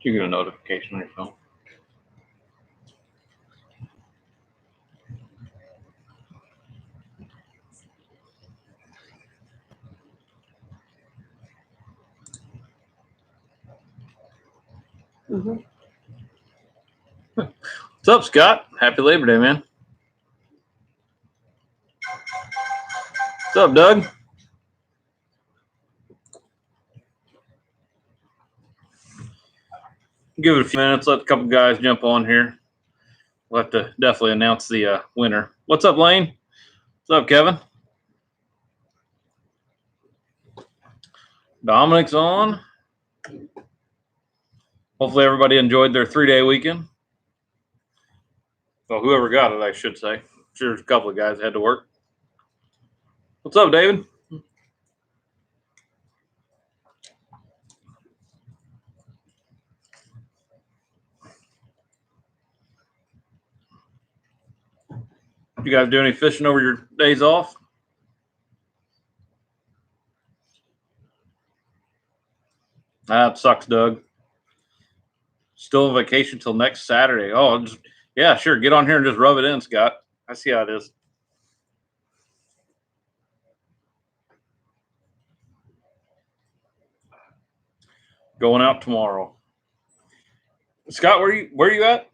You get a notification on your phone. Mm-hmm. What's up, Scott? Happy Labor Day, man. What's up, Doug? Give it a few minutes. Let a couple guys jump on here. We'll have to definitely announce the winner. What's up, Lane? What's up, Kevin? Dominic's on. Hopefully everybody enjoyed their 3-day weekend. Well, whoever got it, I should say. I'm sure there's a couple of guys that had to work. What's up, David? You guys do any fishing over your days off? That sucks, Doug. Still on vacation till next Saturday. Oh, yeah, sure. Get on here and just rub it in, Scott. I see how it is. Going out tomorrow. Scott, where are you at?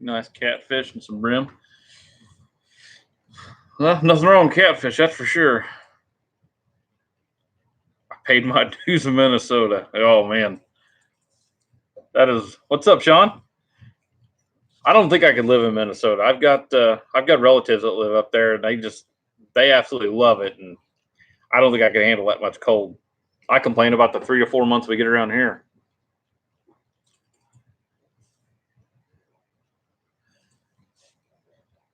Nice catfish and some brim. Well, nothing wrong with catfish, that's for sure. I paid my dues in Minnesota. Oh man. That is what's up, Sean? I don't think I could live in Minnesota. I've got relatives that live up there and they absolutely love it, and I don't think I could handle that much cold. I complain about the 3 to 4 months we get around here.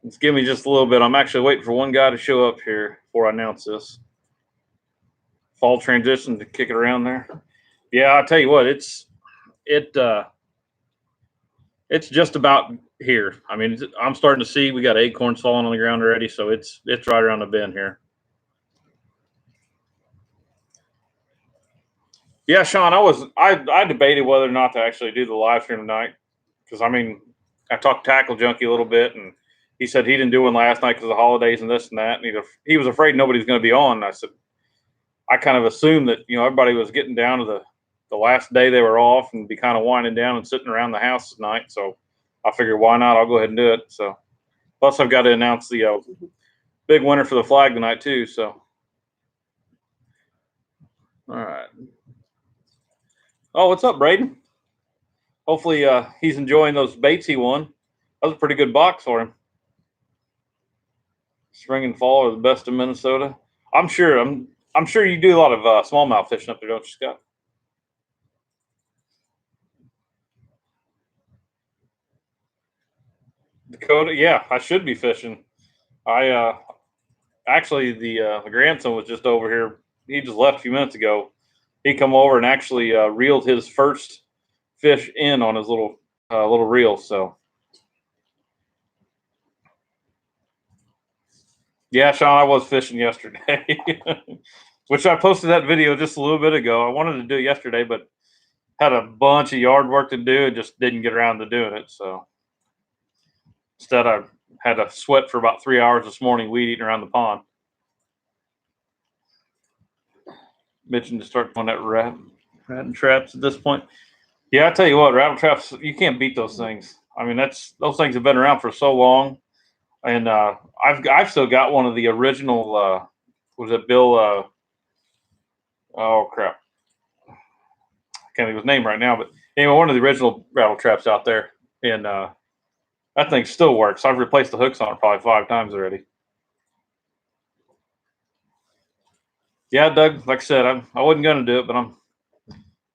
Let's give me just a little bit. I'm actually waiting for one guy to show up here before I announce this. Fall transition to kick it around there. Yeah, I'll tell you what, it's just about here. I mean, I'm starting to see we got acorns falling on the ground already, so it's right around the bend here. Yeah, Sean, I debated whether or not to actually do the live stream tonight because I mean, I talked Tackle Junkie a little bit, and he said he didn't do one last night because of the holidays and this and that, and he was afraid nobody's going to be on. And I said, I kind of assumed that everybody was getting down to the last day they were off and be kind of winding down and sitting around the house tonight. So I figured, why not? I'll go ahead and do it. So plus I've got to announce the big winner for the flag tonight too. So all right. Oh, what's up, Braden? Hopefully he's enjoying those baits he won. That was a pretty good box for him. Spring and fall are the best in Minnesota. I'm sure you do a lot of smallmouth fishing up there, don't you, Scott? Dakota, yeah, I should be fishing. I actually the grandson was just over here. He just left a few minutes ago. He come over and actually reeled his first fish in on his little reel. So yeah, Sean, I was fishing yesterday, which I posted that video just a little bit ago. I wanted to do it yesterday, but had a bunch of yard work to do and just didn't get around to doing it. So instead, I had to sweat for about 3 hours this morning, weed eating around the pond. Mentioned to start on that rat and traps at this point. Yeah, I tell you what, rattle traps, you can't beat those things. I mean, those things have been around for so long, and I've still got one of the original. Was it Bill? Oh crap, I can't think of his name right now. But anyway, one of the original rattle traps out there, and that thing still works. I've replaced the hooks on it probably 5 times already. Yeah, Doug, like I said, I wasn't going to do it, but I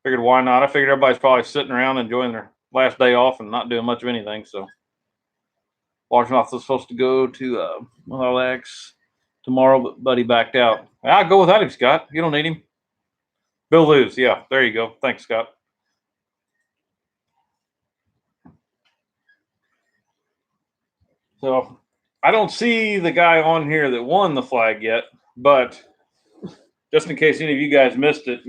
figured why not? I figured everybody's probably sitting around enjoying their last day off and not doing much of anything. So largemouth was supposed to go to LX tomorrow, but Buddy backed out. I'll go without him, Scott. You don't need him. Bill Lewis, yeah, there you go. Thanks, Scott. So I don't see the guy on here that won the flag yet, but just in case any of you guys missed it,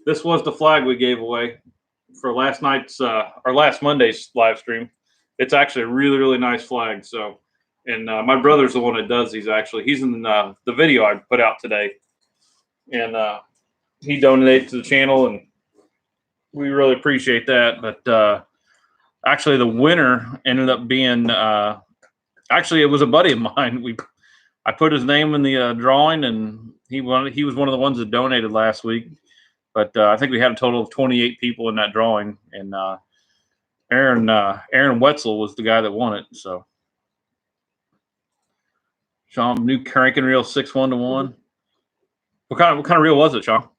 this was the flag we gave away for last night's or last Monday's live stream. It's actually a really, really nice flag. So, and my brother's the one that does these. Actually, he's in the video I put out today, and he donated to the channel, and we really appreciate that. But actually, the winner ended up being actually, it was a buddy of mine. I put his name in the drawing, and he was one of the ones that donated last week. But I think we had a total of 28 people in that drawing, and Aaron Wetzel was the guy that won it. So, Sean, new cranking reel 6-1-1. What kind of reel was it, Sean?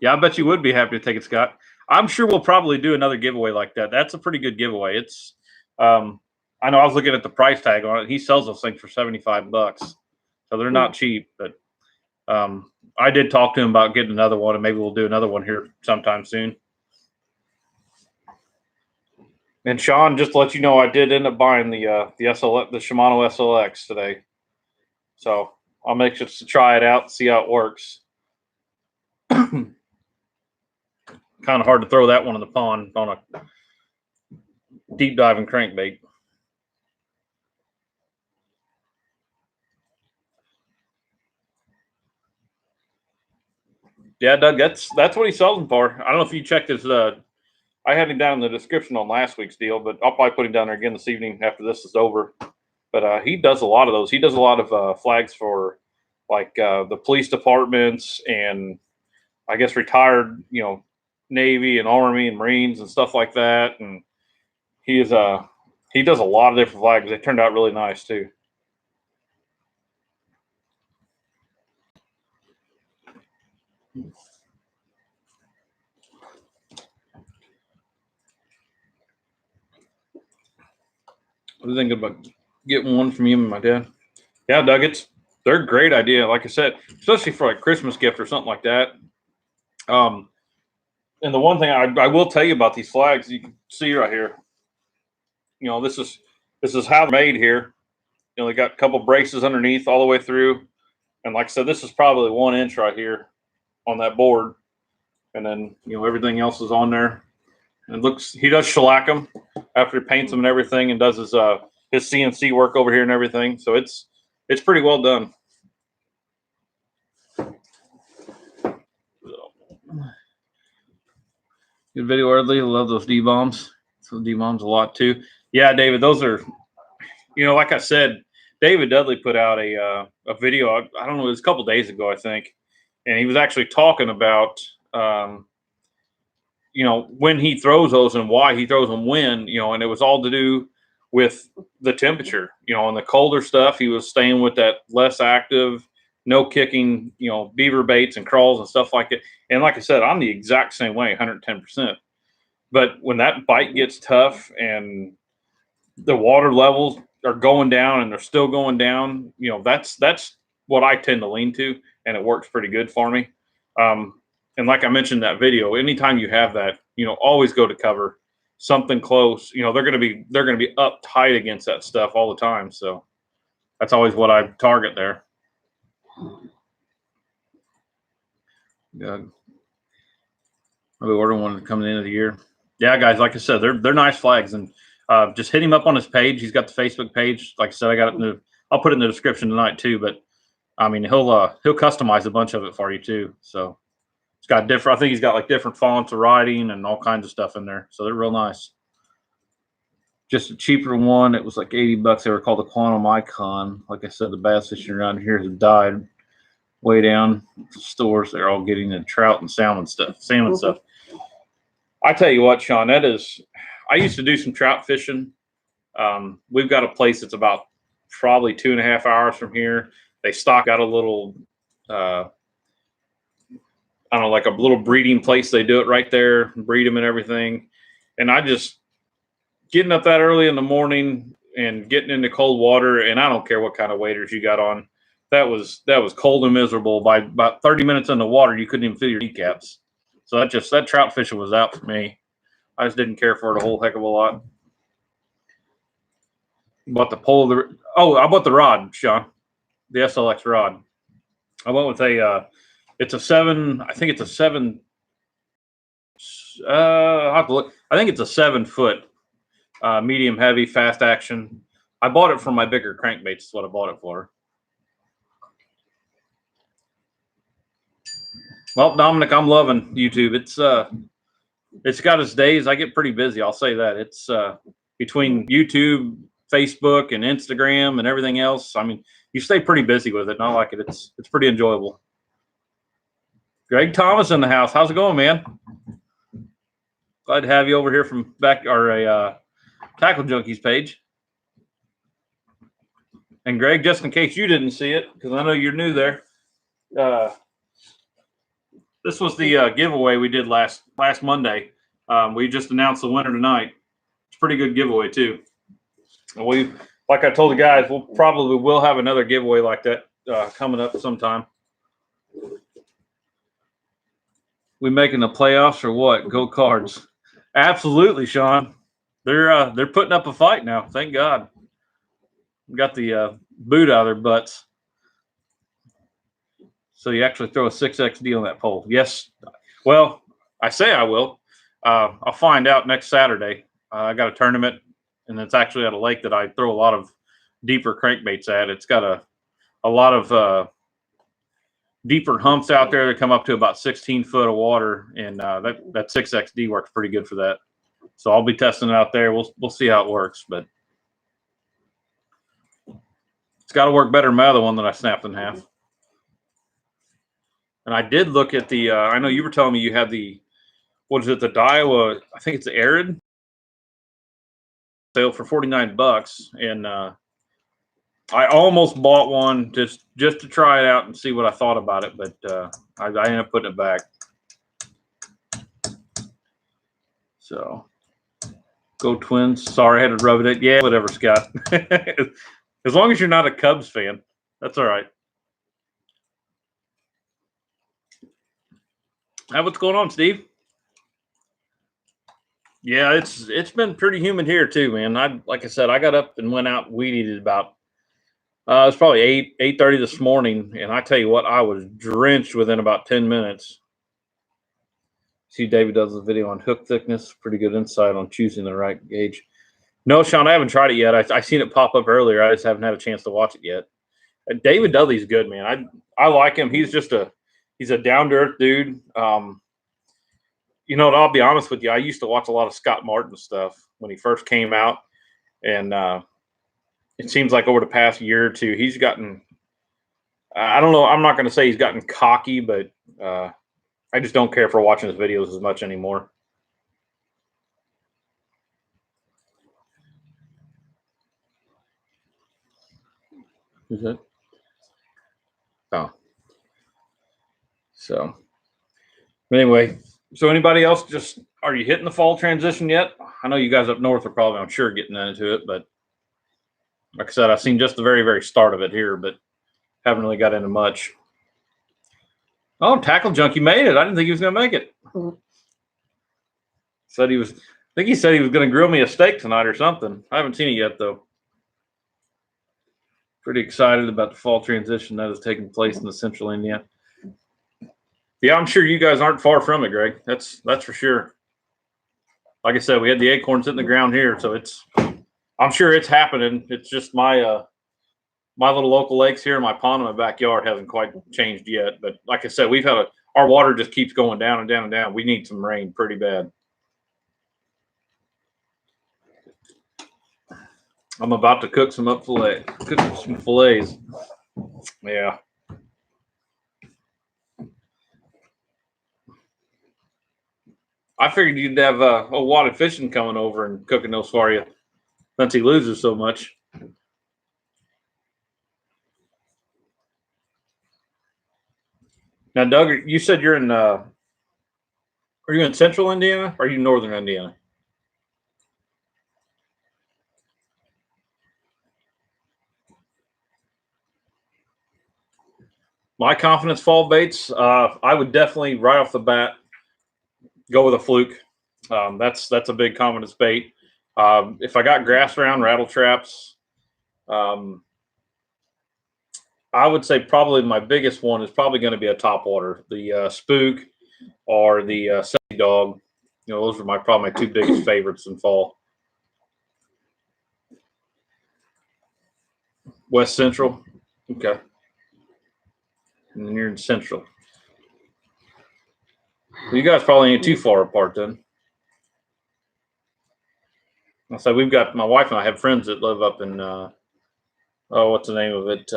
Yeah, I bet you would be happy to take it, Scott. I'm sure we'll probably do another giveaway like that. That's a pretty good giveaway. It's I know I was looking at the price tag on it. He sells those things for $75, so they're not cheap. But I did talk to him about getting another one, and maybe we'll do another one here sometime soon. And Sean, just to let you know, I did end up buying the Shimano SLX today, so I'll make sure to try it out and see how it works. Kind of hard to throw that one in the pond on a deep diving crankbait. Yeah, Doug, that's what he sells them for. I don't know if you checked his. I had him down in the description on last week's deal, but I'll probably put him down there again this evening after this is over. But he does a lot of those. He does a lot of flags for like the police departments and I guess retired, Navy and Army and Marines and stuff like that. And he does a lot of different flags. They turned out really nice too. What do you think about getting one from you and my dad? Yeah, Doug, they're a great idea. Like I said, especially for like Christmas gift or something like that. And the one thing I will tell you about these flags, you can see right here. This is how they're made here. They got a couple braces underneath all the way through, and like I said, this is probably 1 inch right here on that board, and then everything else is on there. And he does shellac them after he paints them and everything, and does his CNC work over here and everything. So it's pretty well done. Good video early. Love those D-bombs. So D-bombs a lot too. Yeah, David, those are, like I said, David Dudley put out a video. I don't know, it was a couple days ago, I think, and he was actually talking about when he throws those and why he throws them when, and it was all to do with the temperature, and the colder stuff, he was staying with that less active, no kicking, beaver baits and crawls and stuff like that. And like I said, I'm the exact same way, 110%. But when that bite gets tough and the water levels are going down and they're still going down, that's what I tend to lean to, and it works pretty good for me. And like I mentioned in that video, anytime you have that, always go to cover something close. They're going to be up tight against that stuff all the time. So that's always what I target there. Good. I'll be ordering one coming the end of the year. Yeah, guys, like I said, they're nice flags, and just hit him up on his page. He's got the Facebook page. Like I said, I got it I'll put it in the description tonight too. But I mean, he'll customize a bunch of it for you too. So it's got different. I think he's got like different fonts of writing and all kinds of stuff in there. So they're real nice. Just a cheaper one. It was like $80. They were called the Quantum Icon. Like I said, the bass fishing around here has died. Way down the stores, they're all getting the trout and salmon stuff. I tell you what, Sean, I used to do some trout fishing. We've got a place that's about probably 2.5 hours from here. They stock out a little, I don't know, like a little breeding place. They do it right there, breed them and everything. And I just getting up that early in the morning and getting into cold water, and I don't care what kind of waders you got on. That was cold and miserable. By about 30 minutes in the water, you couldn't even feel your kneecaps. So that trout fishing was out for me. I just didn't care for it a whole heck of a lot. Bought the pole. I bought the rod, Sean. The SLX rod. I went with it's a 7. I think it's a 7. I have to look. I think it's a 7-foot, medium heavy, fast action. I bought it for my bigger crankbaits. Is what I bought it for. Well, Dominic, I'm loving YouTube. It's got its days. I get pretty busy. I'll say that. It's between YouTube, Facebook, and Instagram, and everything else. I mean, you stay pretty busy with it, and I like it. It's pretty enjoyable. Greg Thomas in the house. How's it going, man? Glad to have you over here from a Tackle Junkies page. And Greg, just in case you didn't see it, because I know you're new there, this was the giveaway we did last Monday. We just announced the winner tonight. It's a pretty good giveaway too. And like I told the guys, we'll have another giveaway like that coming up sometime. We making the playoffs or what? Go Cards! Absolutely, Sean. They're putting up a fight now. Thank God. We got the boot out of their butts. So you actually throw a 6XD on that pole? Yes. Well, I say I will. I'll find out next Saturday. I got a tournament, and it's actually at a lake that I throw a lot of deeper crankbaits at. It's got a lot of deeper humps out there that come up to about 16 foot of water, and that 6XD works pretty good for that. So I'll be testing it out there. We'll see how it works, but it's got to work better than my other one that I snapped in half. And I did look at the. I know you were telling me you had the. What is it? The Daiwa. I think it's the Arid sale for $49, and I almost bought one just to try it out and see what I thought about it, but I ended up putting it back. So, go Twins. Sorry, I had to rub it in. Yeah, whatever, Scott. As long as you're not a Cubs fan, that's all right. What's going on, Steve? Yeah, it's been pretty humid here too, man. Like I said, I got up and went out and weeded about it was probably 8:30 this morning, and I tell you what, I was drenched within about 10 minutes. See, David does a video on hook thickness. Pretty good insight on choosing the right gauge. No, Sean, I haven't tried it yet. I seen it pop up earlier. I just haven't had a chance to watch it yet. David Dudley's good, man. I like him. He's a down to earth dude. I'll be honest with you. I used to watch a lot of Scott Martin stuff when he first came out, and it seems like over the past year or two, he's gotten. I don't know. I'm not going to say he's gotten cocky, but I just don't care for watching his videos as much anymore. Who's that? Oh. So, anyway, so anybody else are you hitting the fall transition yet? I know you guys up north are probably, I'm sure, getting into it, but like I said, I've seen just the very, very start of it here, but haven't really got into much. Oh, Tackle Junkie made it. I didn't think he was going to make it. I think he said he was going to grill me a steak tonight or something. I haven't seen it yet, though. Pretty excited about the fall transition that is taking place in the central Indiana. Yeah, I'm sure you guys aren't far from it, Greg. That's for sure. Like I said, we had the acorns in the ground here, so I'm sure it's happening. It's just my little local lakes here, my pond in my backyard hasn't quite changed yet. But like I said, our water just keeps going down and down and down. We need some rain pretty bad. I'm about to cook some fillets. Yeah. I figured you'd have a Wadded Fishing coming over and cooking those for you since he loses so much. Now, Doug, you said you're in. Are you in central Indiana? Or are you northern Indiana? My confidence fall baits. I would definitely right off the bat go with a fluke. That's a big confidence bait. If I got grass around rattle traps, I would say probably my biggest one is probably going to be a topwater, the spook or the Sexy Dog. Those are probably my two biggest favorites in fall. West Central, okay, and then you're in Central. Well, you guys probably ain't too far apart then. I'll say we've got, my wife and I have friends that live up in what's the name of it?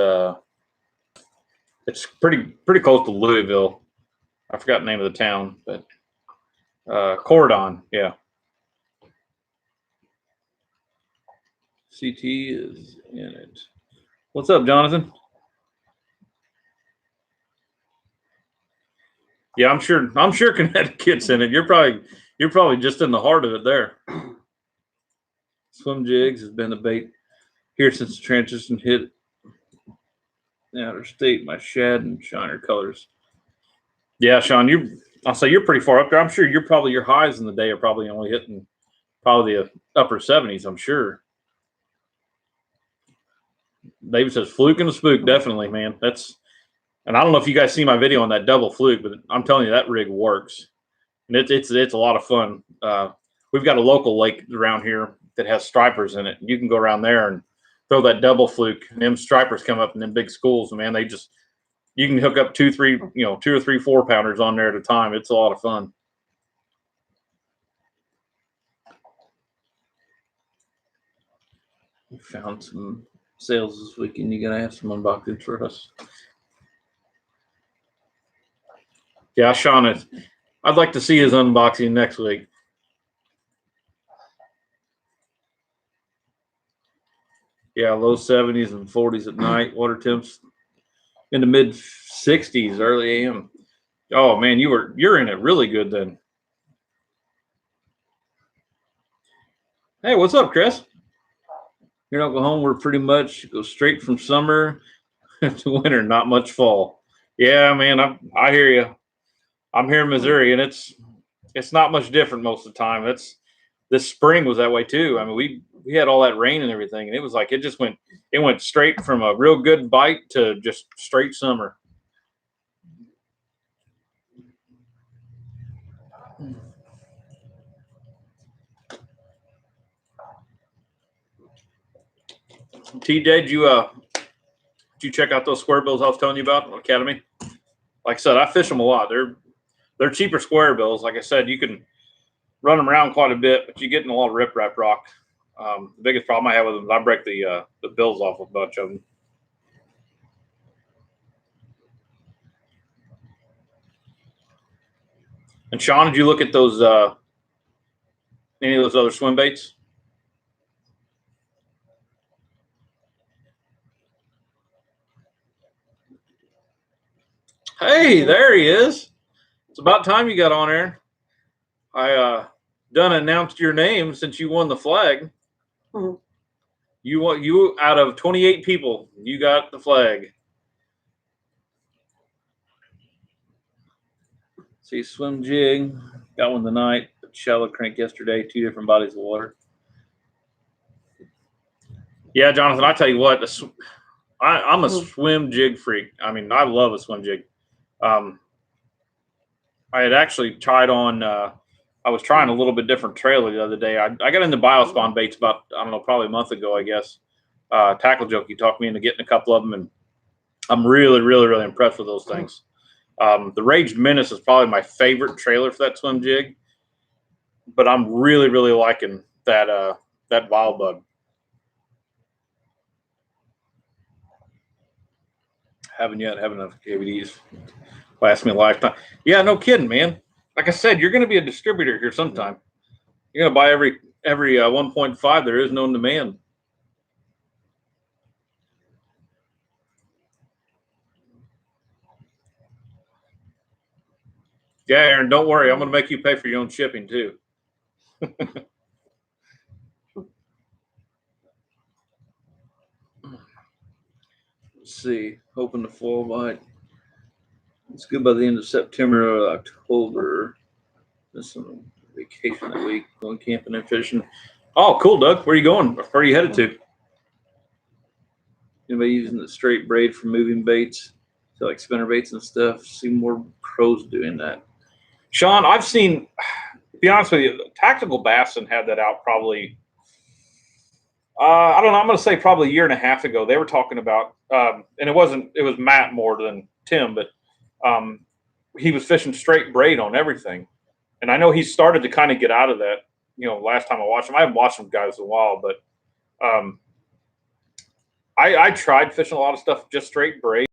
It's pretty close to Louisville. I forgot the name of the town, but Cordon, yeah. CT is in it. What's up, Jonathan? Yeah, I'm sure Connecticut's in it. You're probably just in the heart of it there. Swim jigs has been a bait here since the transition hit outer state. My shad and shiner colors. Yeah, Sean, I'll say you're pretty far up there. I'm sure your highs in the day are probably only hitting probably the upper 70s. I'm sure. David says fluke and a spook, definitely, man. And I don't know if you guys see my video on that double fluke, but I'm telling you that rig works, and it's a lot of fun. We've got a local lake around here that has stripers in it. You can go around there and throw that double fluke, and them stripers come up in them big schools, and man, you can hook up 2 or 3 4-pounders on there at a time. It's a lot of fun. We found some sales this weekend. You're gonna have some unboxing for us. Yeah, Sean, I'd like to see his unboxing next week. Yeah, low 70s and 40s at night. Water temps in the mid 60s early AM. Oh man, you're in it really good then. Hey, what's up, Chris? Here in Oklahoma, we're pretty much go straight from summer to winter, not much fall. Yeah, man, I hear you. I'm here in Missouri, and it's not much different most of the time. This spring was that way too. I mean, we had all that rain and everything, and it was like it went straight from a real good bite to just straight summer. TJ, did you check out those square bills I was telling you about Academy? Like I said, I fish them a lot. They're cheaper square bills. Like I said, you can run them around quite a bit, but you get in a lot of riprap rock. The biggest problem I have with them is I break the bills off a bunch of them. And Sean, did you look at those any of those other swim baits? Hey, there he is. It's about time you got on there. I done announced your name since you won the flag. Mm-hmm. You out of 28 people, you got the flag. See, swim jig, got one tonight. Shallow crank yesterday, 2 different bodies of water. Yeah, Jonathan, I tell you what, I'm a swim jig freak. I mean, I love a swim jig. I had actually tried on. I was trying a little bit different trailer the other day. I got into Biospawn baits about, I don't know, probably a month ago, I guess. Tackle Joke, he talked me into getting a couple of them, and I'm really, really, really impressed with those things. The Raged Menace is probably my favorite trailer for that swim jig, but I'm really, really liking that Wild Bug. Haven't yet. Have enough KVDs. Last me a lifetime. Yeah, no kidding, man. Like I said, you're going to be a distributor here sometime. You're going to buy every 1.5. There is no demand. Yeah, Aaron, don't worry. I'm going to make you pay for your own shipping too. Let's see. Hoping to fall by. It's good by the end of September or October. This vacation that week, going camping and fishing. Oh, cool, Doug. Where are you going? Where are you headed to? Anybody using the straight braid for moving baits, so like spinner baits and stuff? See more pros doing that. Sean, I've seen. To be honest with you, Tactical Bassin had that out probably. I don't know. I'm going to say probably a year and a half ago. They were talking about, and it wasn't. It was Matt more than Tim, but he was fishing straight braid on everything, and I know he started to kind of get out of that. Last time I watched him, I haven't watched him guys in a while, but I tried fishing a lot of stuff just straight braid,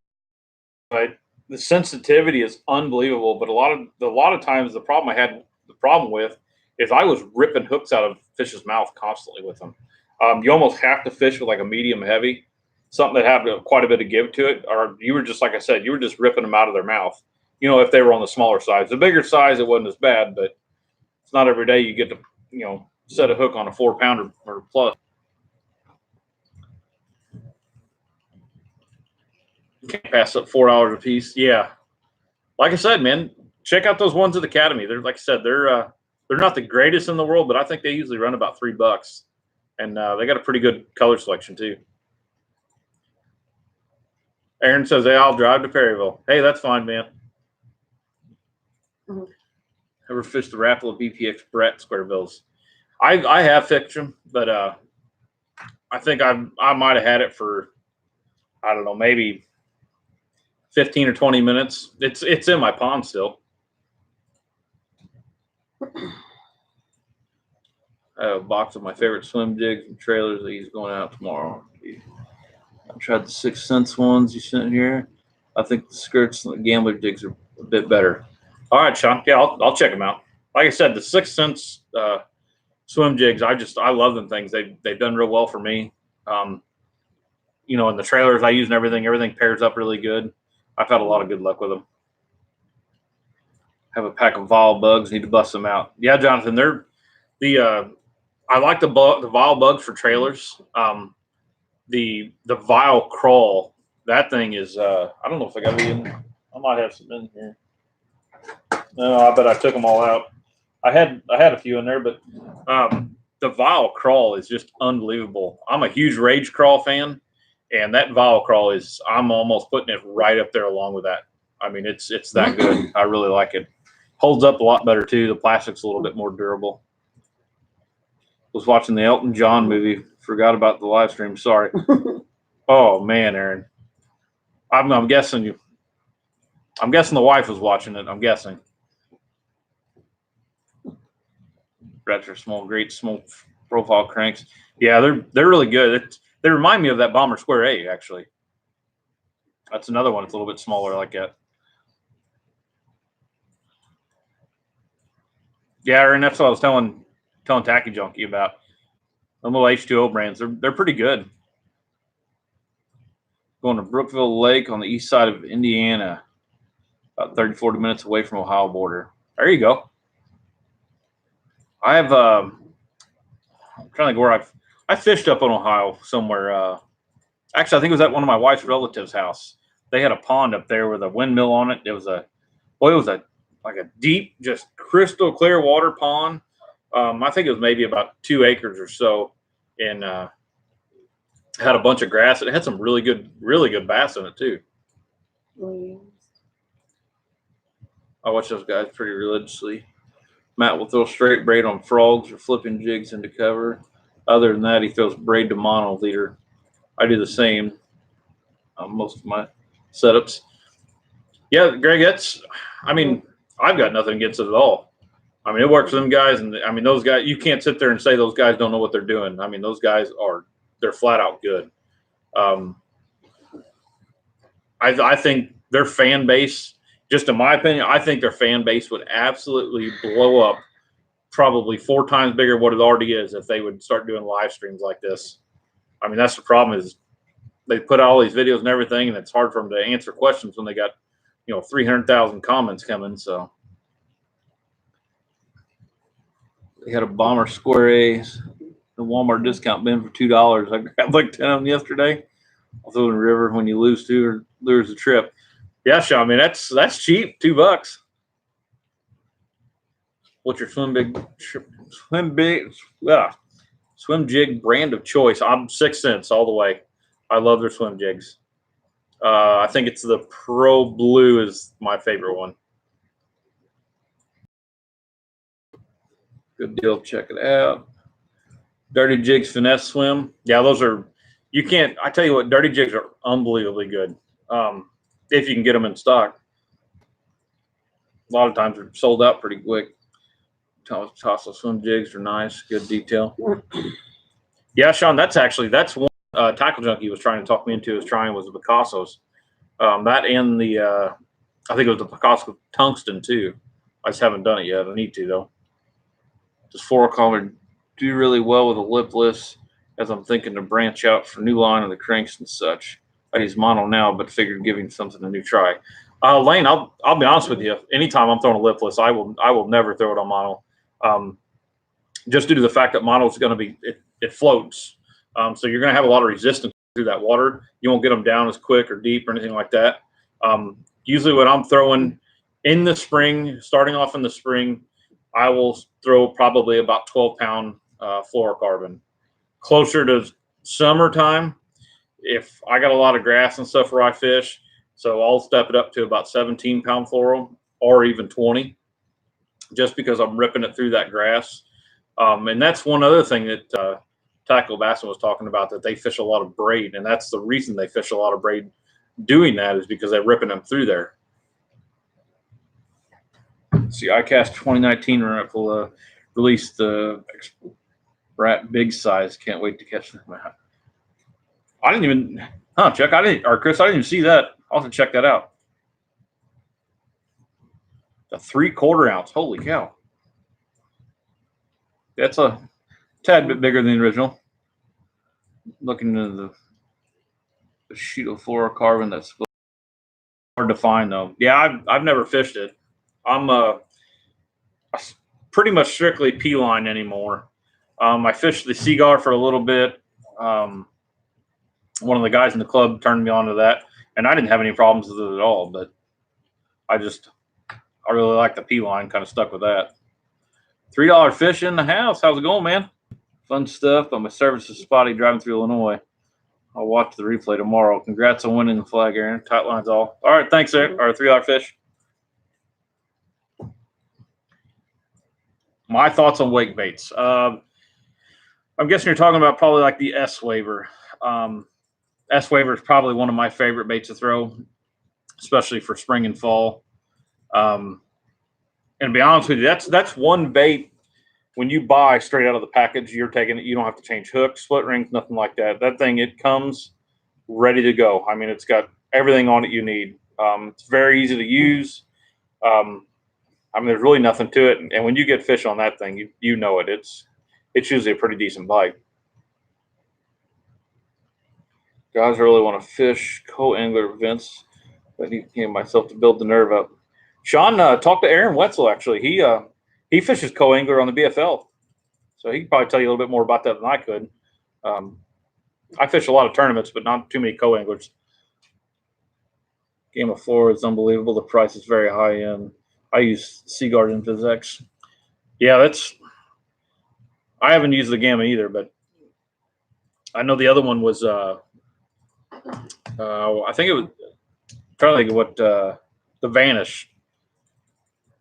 but the sensitivity is unbelievable. But a lot of times the problem with is I was ripping hooks out of fish's mouth constantly with them. You almost have to fish with like a medium heavy, something that had quite a bit of give to it, or you were just like I said, you were just ripping them out of their mouth. If they were on the smaller size, the bigger size, it wasn't as bad, but it's not every day you get to set a hook on a 4-pounder or plus. You can't pass up $4 a piece. Yeah, like I said, man, check out those ones at Academy. They're like I said, they're not the greatest in the world, but I think they usually run about $3, and they got a pretty good color selection too. Aaron says, "Hey, I'll drive to Perryville." Hey, that's fine, man. Mm-hmm. Ever fished the Rapala BPX Brett Squarebills? I have fished them, but I think I might have had it for, I don't know, maybe 15 or 20 minutes. It's in my pond still. I have a box of my favorite swim jigs and trailers that he's going out tomorrow. I tried the 6th Sense ones you sent here. I think the skirts and the gambler jigs are a bit better. All right, Sean. Yeah, I'll check them out. Like I said, the 6th Sense swim jigs, I love them things. They've done real well for me. And the trailers I use and everything pairs up really good. I've had a lot of good luck with them. Have a pack of Vol bugs. Need to bust them out. Yeah, Jonathan, they're I like the Vol bugs for trailers. The Vile Crawl, that thing is I don't know if I got it in. I might have some in here. No, I bet I took them all out. I had a few in there, but the Vile Crawl is just unbelievable. I'm a huge Rage Crawl fan, and that Vile Crawl I'm almost putting it right up there along with that. I mean, it's that good. I really like it. Holds up a lot better too. The plastic's a little bit more durable. Was watching the Elton John movie. Forgot about the live stream. Sorry. Oh man, Aaron. I'm guessing you. I'm guessing the wife was watching it. I'm guessing. Retro great small profile cranks. Yeah, they're really good. They remind me of that Bomber Square A actually. That's another one. It's a little bit smaller like that. Yeah, Aaron. That's what I was telling Tacky Junkie about. The little H2O brands. They're pretty good. Going to Brookville Lake on the east side of Indiana, about 30-40 minutes away from Ohio border. There you go. I have I'm trying to think where I fished up in Ohio somewhere. Actually, I think it was at one of my wife's relatives' house. They had a pond up there with a windmill on it. It was like a deep, just crystal clear water pond. I think it was maybe about 2 acres or so, and had a bunch of grass. It had some really good bass in it too. I watch those guys pretty religiously. Matt will throw straight braid on frogs or flipping jigs into cover. Other than that, he throws braid to mono leader. I do the same on most of my setups. Yeah, Greg, I've got nothing against it at all. I mean, it works for them guys, and I mean, those guys, you can't sit there and say those guys don't know what they're doing. I mean, those guys they're flat out good. I think their fan base, just in my opinion, I think their fan base would absolutely blow up, probably 4 times bigger than what it already is if they would start doing live streams like this. I mean, that's the problem is they put out all these videos and everything, and it's hard for them to answer questions when they got 300,000 comments coming. So they had a Bomber Square A, the Walmart discount bin for $2. I grabbed like 10 of them yesterday. I'll throw in the river when you lose 2 or lose the trip. Yeah, Sean, I mean, that's cheap, $2. What's your swim jig brand of choice? I'm 6 Sense all the way. I love their swim jigs. I think it's the Pro Blue is my favorite one. Good deal. Check it out. Dirty Jigs Finesse Swim. Yeah, those are, you can't, I tell you what, Dirty Jigs are unbelievably good. If you can get them in stock. A lot of times they're sold out pretty quick. Toss swim jigs are nice. Good detail. Yeah, Sean, that's one Tackle Junkie was trying to talk me into was the Picassos. That and the, I think it was the Picasso Tungsten too. I just haven't done it yet. I need to though. Just fluorocarbon do really well with a lipless, as I'm thinking to branch out for new line of the cranks and such. I use mono now, but figured giving something a new try. Lane, I'll be honest with you. Anytime I'm throwing a lipless, I will never throw it on mono. Just due to the fact that mono is going to be it floats, so you're going to have a lot of resistance through that water. You won't get them down as quick or deep or anything like that. Usually, when I'm throwing in the spring, starting off in the spring, I will throw probably about 12-pound fluorocarbon. Closer to summertime, if I got a lot of grass and stuff where I fish, so I'll step it up to about 17-pound fluoro or even 20, just because I'm ripping it through that grass. And that's one other thing that Tackle Bassin was talking about, that they fish a lot of braid, and that's the reason they fish a lot of braid doing that is because they're ripping them through there. See, ICAST 2019 will release the Rat Big Size. Can't wait to catch them. I didn't even, Chuck, Chris, I didn't even see that. I'll have to check that out. A 3/4 ounce. Holy cow. That's a tad bit bigger than the original. Looking into the sheet of fluorocarbon, that's hard to find though. Yeah, I've never fished it. I'm pretty much strictly P-line anymore. I fished the Seaguar for a little bit. One of the guys in the club turned me on to that, and I didn't have any problems with it at all. But I really like the P-line. Kind of stuck with that. $3 fish in the house. How's it going, man? Fun stuff. My service is spotty driving through Illinois. I'll watch the replay tomorrow. Congrats on winning the flag, Aaron. Tight lines all. All right, thanks, Aaron. Our $3 fish. My thoughts on wake baits. I'm guessing you're talking about probably like the S-Waver. S-Waver is probably one of my favorite baits to throw, especially for spring and fall. And to be honest with you, that's one bait. When you buy straight out of the package, you're taking it. You don't have to change hooks, split rings, nothing like that. That thing, it comes ready to go. I mean, it's got everything on it you need. It's very easy to use. I mean, there's really nothing to it. And when you get fish on that thing, you know it. It's usually a pretty decent bite. Guys really want to fish co-angler events, but he came myself to build the nerve up. Sean, talked to Aaron Wetzel, actually. He fishes co-angler on the BFL, so he could probably tell you a little bit more about that than I could. I fish a lot of tournaments, but not too many co-anglers. Game of Floor is unbelievable. The price is very high end. I use Seaguard and PhysX. Yeah, I haven't used the Gamma either, but I know the other one was I think it was, I'm trying to think of what the Vanish.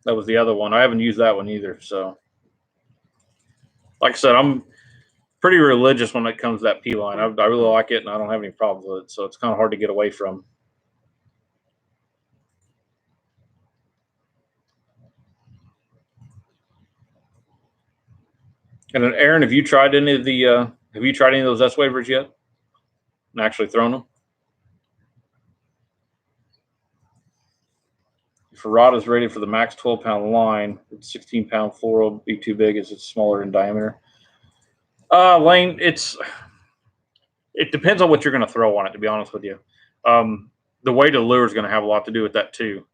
That was the other one. I haven't used that one either. So, like I said, I'm pretty religious when it comes to that P-line. I really like it, and I don't have any problems with it. So it's kind of hard to get away from. And then, Aaron, have you tried any of those S-Wavers yet? And actually thrown them? If a rod is rated for the max 12-pound line, 16-pound fluoro will be too big as it's smaller in diameter. Lane, it depends on what you're going to throw on it, to be honest with you. The weight of the lure is going to have a lot to do with that too.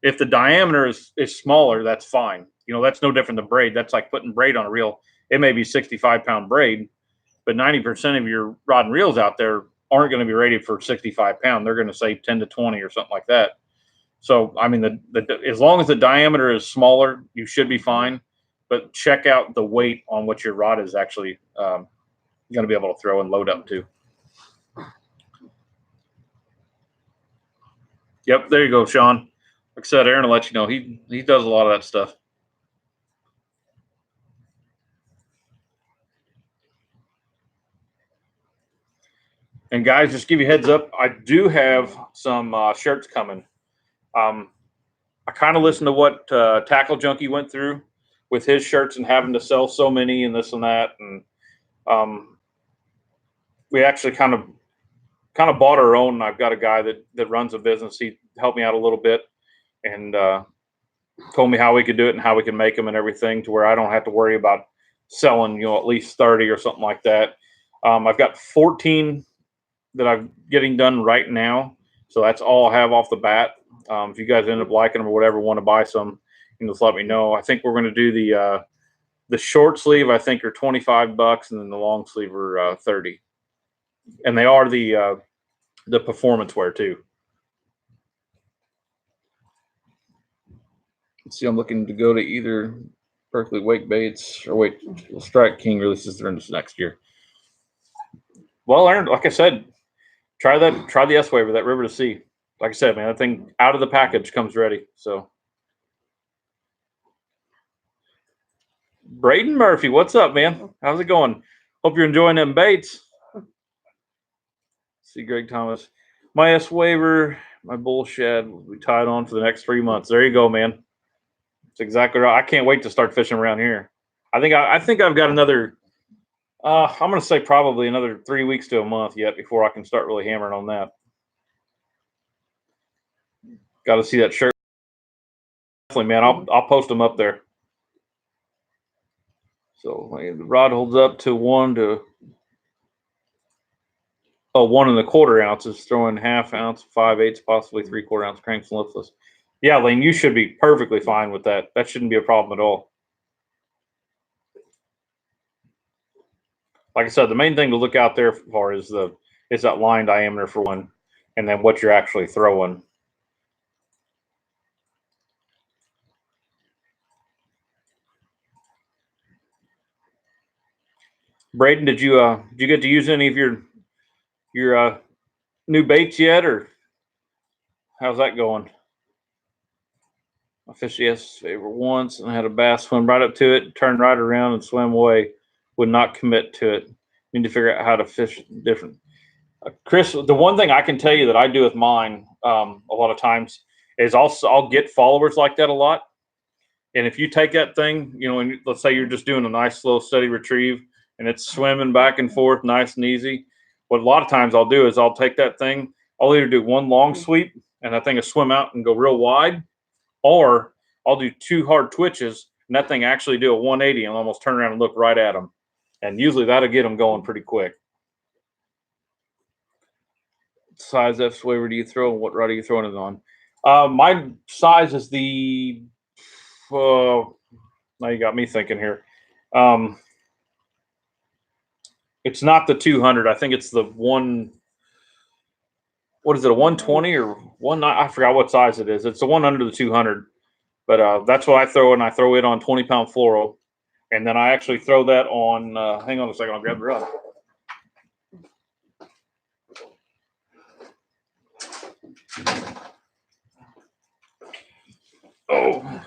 If the diameter is smaller, that's fine. That's no different than braid. That's like putting braid on a reel. It may be 65-pound braid, but 90% of your rod and reels out there aren't going to be rated for 65-pound. They're going to say 10 to 20 or something like that. So, I mean, as long as the diameter is smaller, you should be fine. But check out the weight on what your rod is actually going to be able to throw and load up to. Yep, there you go, Sean. Like I said, Aaron will let you know. He does a lot of that stuff. And guys, just give you a heads up. I do have some shirts coming. I kind of listened to what Tackle Junkie went through with his shirts and having to sell so many and this and that, and um, we actually kind of bought our own. I've got a guy that runs a business. He helped me out a little bit and told me how we could do it and how we can make them and everything to where I don't have to worry about selling, at least 30 or something like that. I've got 14 that I'm getting done right now. So that's all I have off the bat. If you guys end up liking them or whatever, want to buy some, just let me know. I think we're going to do the short sleeve. I think are $25, and then the long sleeve are 30. And they are the performance wear too. Let's see, I'm looking to go to either Berkeley Wake Baits or wait, Strike King releases during this next year. Well, Aaron, like I said, try the S Waver, that River to Sea. Like I said, man, that thing out of the package comes ready. So, Braden Murphy, what's up, man? How's it going? Hope you're enjoying them baits. See, Greg Thomas, my S Waver, my bull shed will be tied on for the next 3 months. There you go, man. It's exactly right. I can't wait to start fishing around here. I think I've got another. I'm going to say probably another 3 weeks to a month yet before I can start really hammering on that. Got to see that shirt. Definitely, man. I'll post them up there. So the rod holds up to 1.25 ounces, throwing ½ ounce, 5/8, possibly 3/4 ounce cranks and lipless. Yeah, Lane, you should be perfectly fine with that. That shouldn't be a problem at all. Like I said, the main thing to look out there for is that line diameter for one, and then what you're actually throwing. Braden, did you get to use any of your new baits yet, or how's that going? I fished the S Waver once and I had a bass swim right up to it, turned right around and swam away. Would not commit to it. Need to figure out how to fish different. Chris, the one thing I can tell you that I do with mine a lot of times is I'll get followers like that a lot. And if you take that thing, and let's say you're just doing a nice, slow, steady retrieve and it's swimming back and forth, nice and easy. What a lot of times I'll do is I'll take that thing, I'll either do one long sweep and that thing will swim out and go real wide, or I'll do 2 hard twitches and that thing actually do a 180 and almost turn around and look right at them. And usually that'll get them going pretty quick. Size F Waver do you throw, and what rod are you throwing it on? My size is the. Now you got me thinking here. It's not the 200. I think it's the one. What is it? A 120 or one? I forgot what size it is. It's the one under the 200. But that's what I throw, and I throw it on 20-pound fluoro, and then I actually throw that on. Hang on a second. I'll grab the rod. Oh,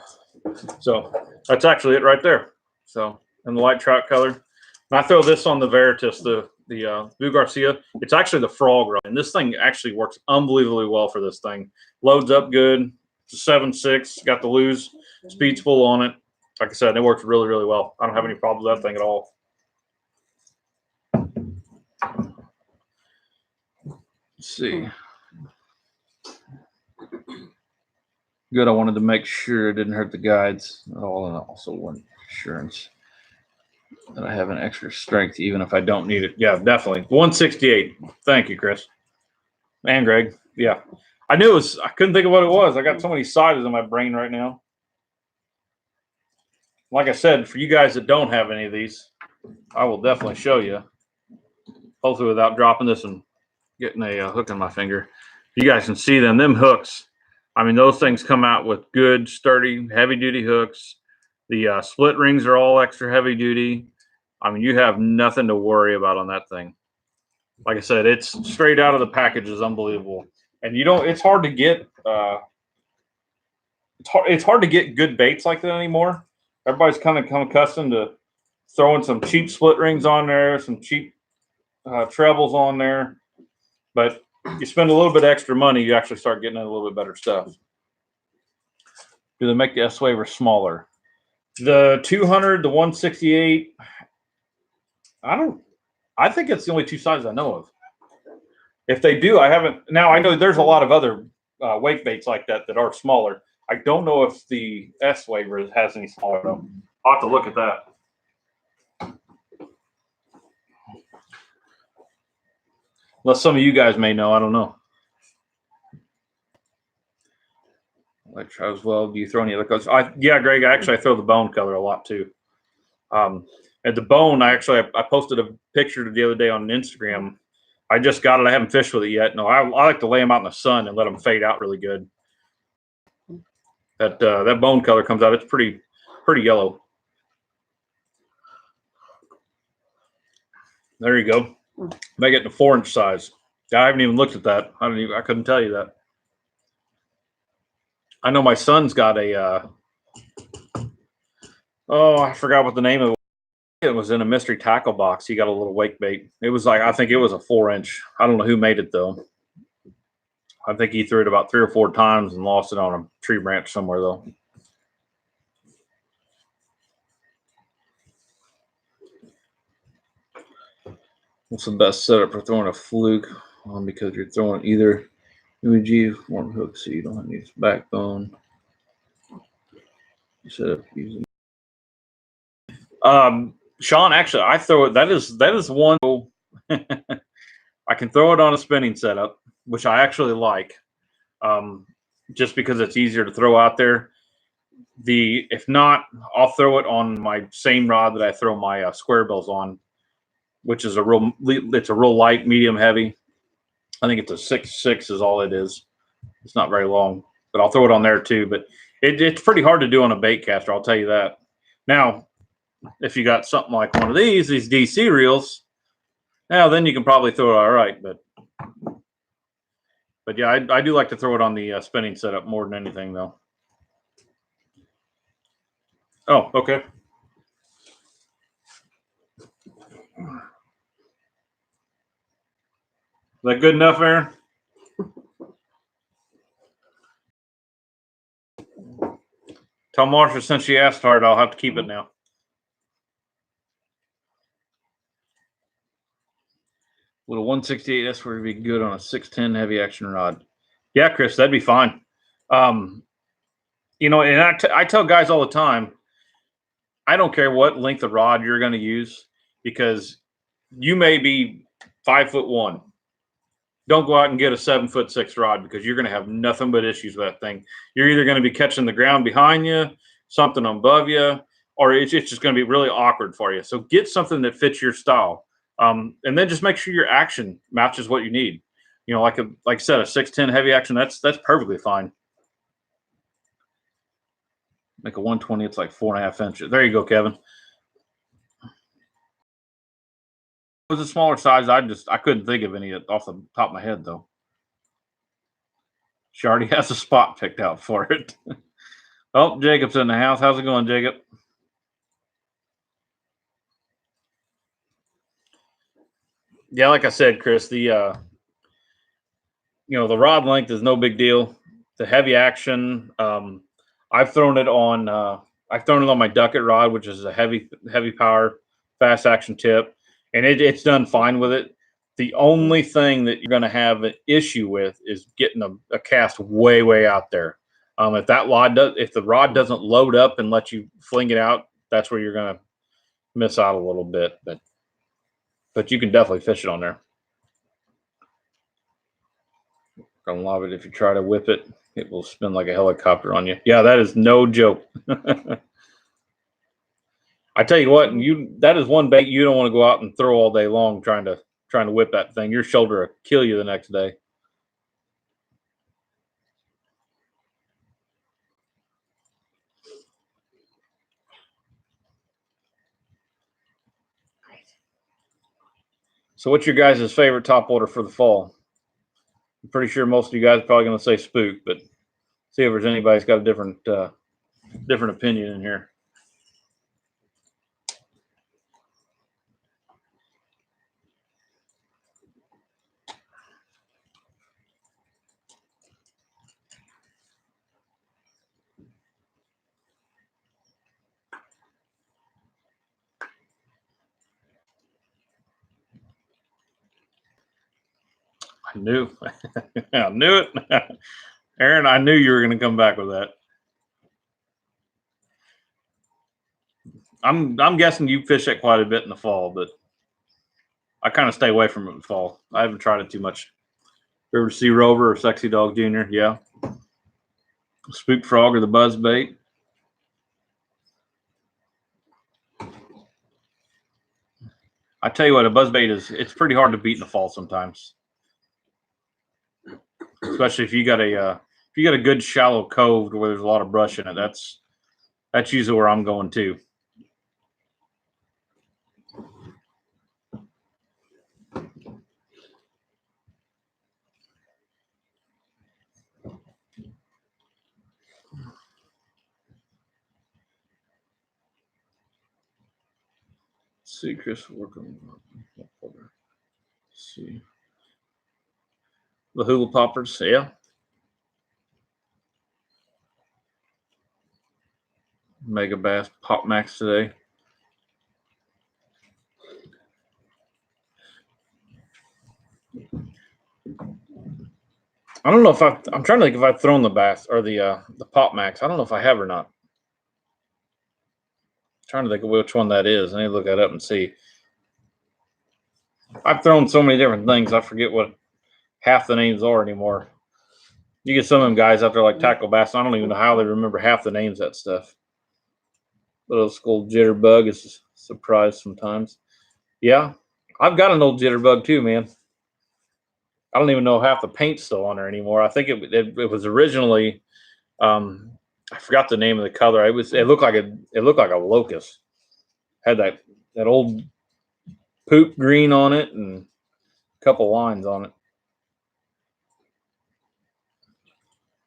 so that's actually it right there. So, in the light trout color, and I throw this on the Veritas, the Blue Garcia. It's actually the frog rod, and this thing actually works unbelievably well for this thing. Loads up good. It's a 7.6. Got the Lew's speed spool on it. Like I said, it works really, really well. I don't have any problems with that thing at all. Let's see. Good. I wanted to make sure it didn't hurt the guides at all, and I also want assurance that I have an extra strength, even if I don't need it. Yeah, definitely. 168. Thank you, Chris. And Greg. Yeah. I knew it was, I couldn't think of what it was. I got so many sizes in my brain right now. Like I said, for you guys that don't have any of these, I will definitely show you. Hopefully without dropping this and getting a hook in my finger. You guys can see them. Them hooks, I mean, those things come out with good, sturdy, heavy-duty hooks. The split rings are all extra heavy-duty. I mean, you have nothing to worry about on that thing. Like I said, it's straight out of the package is unbelievable. And you don't. It's hard to get. It's hard to get good baits like that anymore. Everybody's kind of come accustomed to throwing some cheap split rings on there, some cheap trebles on there. But you spend a little bit extra money, you actually start getting a little bit better stuff. Do they make the S Waver smaller? The 200, the 168. I think it's the only two sizes I know of. If they do, I haven't. Now I know there's a lot of other wake baits like that that are smaller. I don't know if the S Waver has any smaller though. I'll have to look at that. Unless some of you guys may know, I don't know. Like as well. Do you throw any other colors? Yeah, Greg. I throw the bone color a lot too. At the bone, I posted a picture the other day on Instagram. I just got it. I haven't fished with it yet. No, I like to lay them out in the sun and let them fade out really good. That bone color comes out. It's pretty yellow. There you go. Make it in a 4-inch size. I haven't even looked at that. I couldn't tell you that. I know my son's got a. I forgot what the name of it. It was in a mystery tackle box. He got a little wake bait. It was I think it was a 4-inch. I don't know who made it though. I think he threw it about 3 or 4 times and lost it on a tree branch somewhere though. What's the best setup for throwing a fluke on? Because you're throwing either UEG or hook, so you don't need backbone. Set up using. Sean, actually, I throw it. That is one. I can throw it on a spinning setup, which I actually like, just because it's easier to throw out there. If not, I'll throw it on my same rod that I throw my square bills on, which is a real light, medium heavy. I think it's a 6.6 is all it is. It's not very long, but I'll throw it on there too. But it's pretty hard to do on a bait caster. I'll tell you that. Now, if you got something like one of these DC reels, now then you can probably throw it all right. But yeah, I do like to throw it on the spinning setup more than anything though. Oh, okay. Is that good enough, Aaron? Tell Marsha since she asked for it, I'll have to keep it now. Little 168, that's where it'd be good on a 610 heavy action rod. Yeah, Chris, that'd be fine. And I tell guys all the time, I don't care what length of rod you're going to use, because you may be 5'1". Don't go out and get a 7'6" rod, because you're going to have nothing but issues with that thing. You're either going to be catching the ground behind you, something above you, or it's just going to be really awkward for you. So get something that fits your style. And then just make sure your action matches what you need. Like I said, a 610 heavy action, that's perfectly fine. Make a 120, it's like 4.5 inches. There you go, Kevin. It was a smaller size. I couldn't think of any off the top of my head though. She already has a spot picked out for it. Oh, Jacob's in the house. How's it going, Jacob? Yeah, like I said, Chris, the rod length is no big deal. The heavy action, I've thrown it on my Duckett rod, which is a heavy power, fast action tip, and it's done fine with it. The only thing that you're going to have an issue with is getting a cast way out there. If the rod doesn't load up and let you fling it out, that's where you're going to miss out a little bit. But you can definitely fish it on there. Gonna love it if you try to whip it. It will spin like a helicopter on you. Yeah, that is no joke. I tell you what, that is one bait you don't want to go out and throw all day long trying to whip that thing. Your shoulder will kill you the next day. So what's your guys' favorite top water for the fall? I'm pretty sure most of you guys are probably going to say spook, but see if there's anybody's got a different opinion in here. I knew it. Aaron, I knew you were going to come back with that. I'm guessing you fish it quite a bit in the fall, but I kind of stay away from it in the fall. I haven't tried it too much. River Sea Rover or Sexy Dog Jr., yeah. Spook Frog or the Buzz Bait. I tell you what, a buzz bait it's pretty hard to beat in the fall sometimes. Especially if you got a good shallow cove where there's a lot of brush in it. That's usually where I'm going too. Let's see, Chris, working. Let's see. The hula poppers, yeah. Megabass Pop Max today. I don't know if I'm trying to think if I've thrown the bass or the Pop Max. I don't know if I have or not. I'm trying to think of which one that is. I need to look that up and see. I've thrown so many different things, I forget what half the names are anymore. You get some of them guys out there like Tackle Bass. I don't even know how they remember half the names of that stuff. Little school jitterbug is a surprise sometimes. Yeah, I've got an old jitterbug too, man. I don't even know half the paint's still on there anymore. I think it was originally, I forgot the name of the color. It looked like a locust. Had that old poop green on it and a couple lines on it.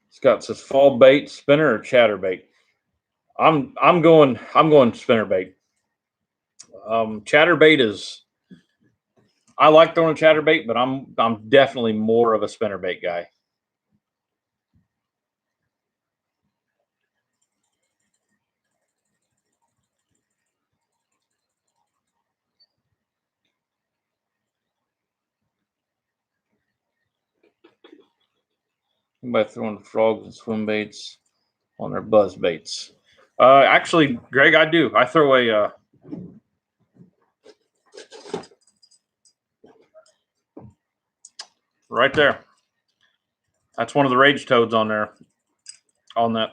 It's got this fall bait, spinner or chatterbait. I'm going spinnerbait. Chatterbait is, I like throwing chatterbait, but I'm definitely more of a spinnerbait guy. By throwing frogs and swim baits on their buzz baits. Actually, Greg, I do. I throw a right there. That's one of the rage toads on there. On that,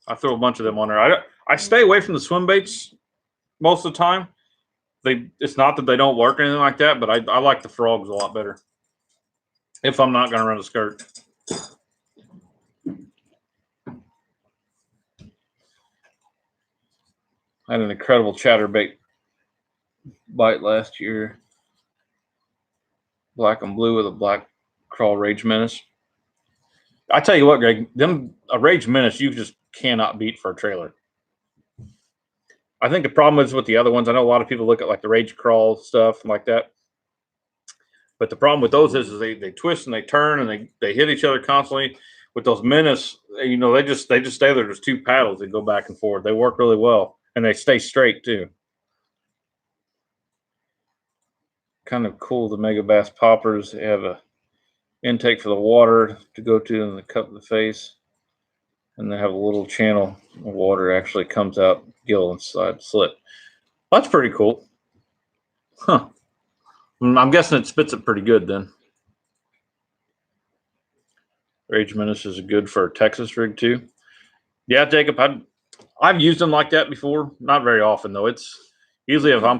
I throw a bunch of them on there. I stay away from the swim baits most of the time. It's not that they don't work or anything like that, but I like the frogs a lot better. If I'm not going to run a skirt. I had an incredible chatterbait bite last year. Black and blue with a black crawl rage menace. I tell you what, Greg, a rage menace you just cannot beat for a trailer. I think the problem is with the other ones. I know a lot of people look at like the rage crawl stuff and like that. But the problem with those is they twist and they turn and they hit each other constantly. With those menace, they just stay there. There's two paddles that go back and forth. They work really well and they stay straight too. Kind of cool. The Megabass poppers, they have a intake for the water to go to in the cup of the face, and they have a little channel. The water actually comes out gill inside the slit. That's pretty cool. Huh. I'm guessing it spits it pretty good then. Rage Menace is good for a Texas rig too. Yeah, Jacob, I've used them like that before. Not very often though. It's usually if I'm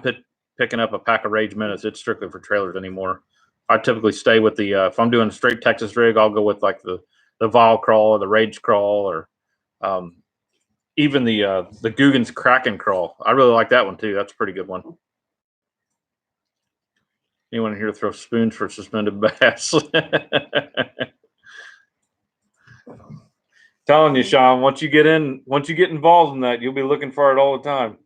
picking up a pack of Rage Menace, it's strictly for trailers anymore. I typically stay with the if I'm doing a straight Texas rig, I'll go with like the Vile Crawl or the Rage Crawl or even the Guggen's Kraken Crawl. I really like that one too. That's a pretty good one. Anyone here throw spoons for suspended bass? Telling you, Sean, once you get involved in that, you'll be looking for it all the time.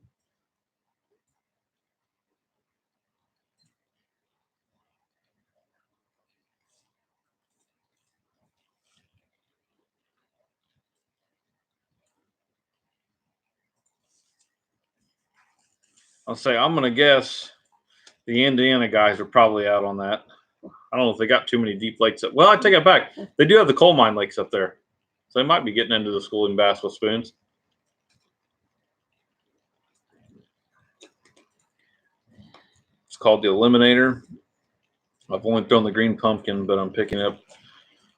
I'll say I'm gonna guess the Indiana guys are probably out on that. I don't know if they got too many deep lakes. Well, I take it back. They do have the coal mine lakes up there, so they might be getting into the schooling bass with spoons. It's called the Eliminator. I've only thrown the green pumpkin, but I'm picking up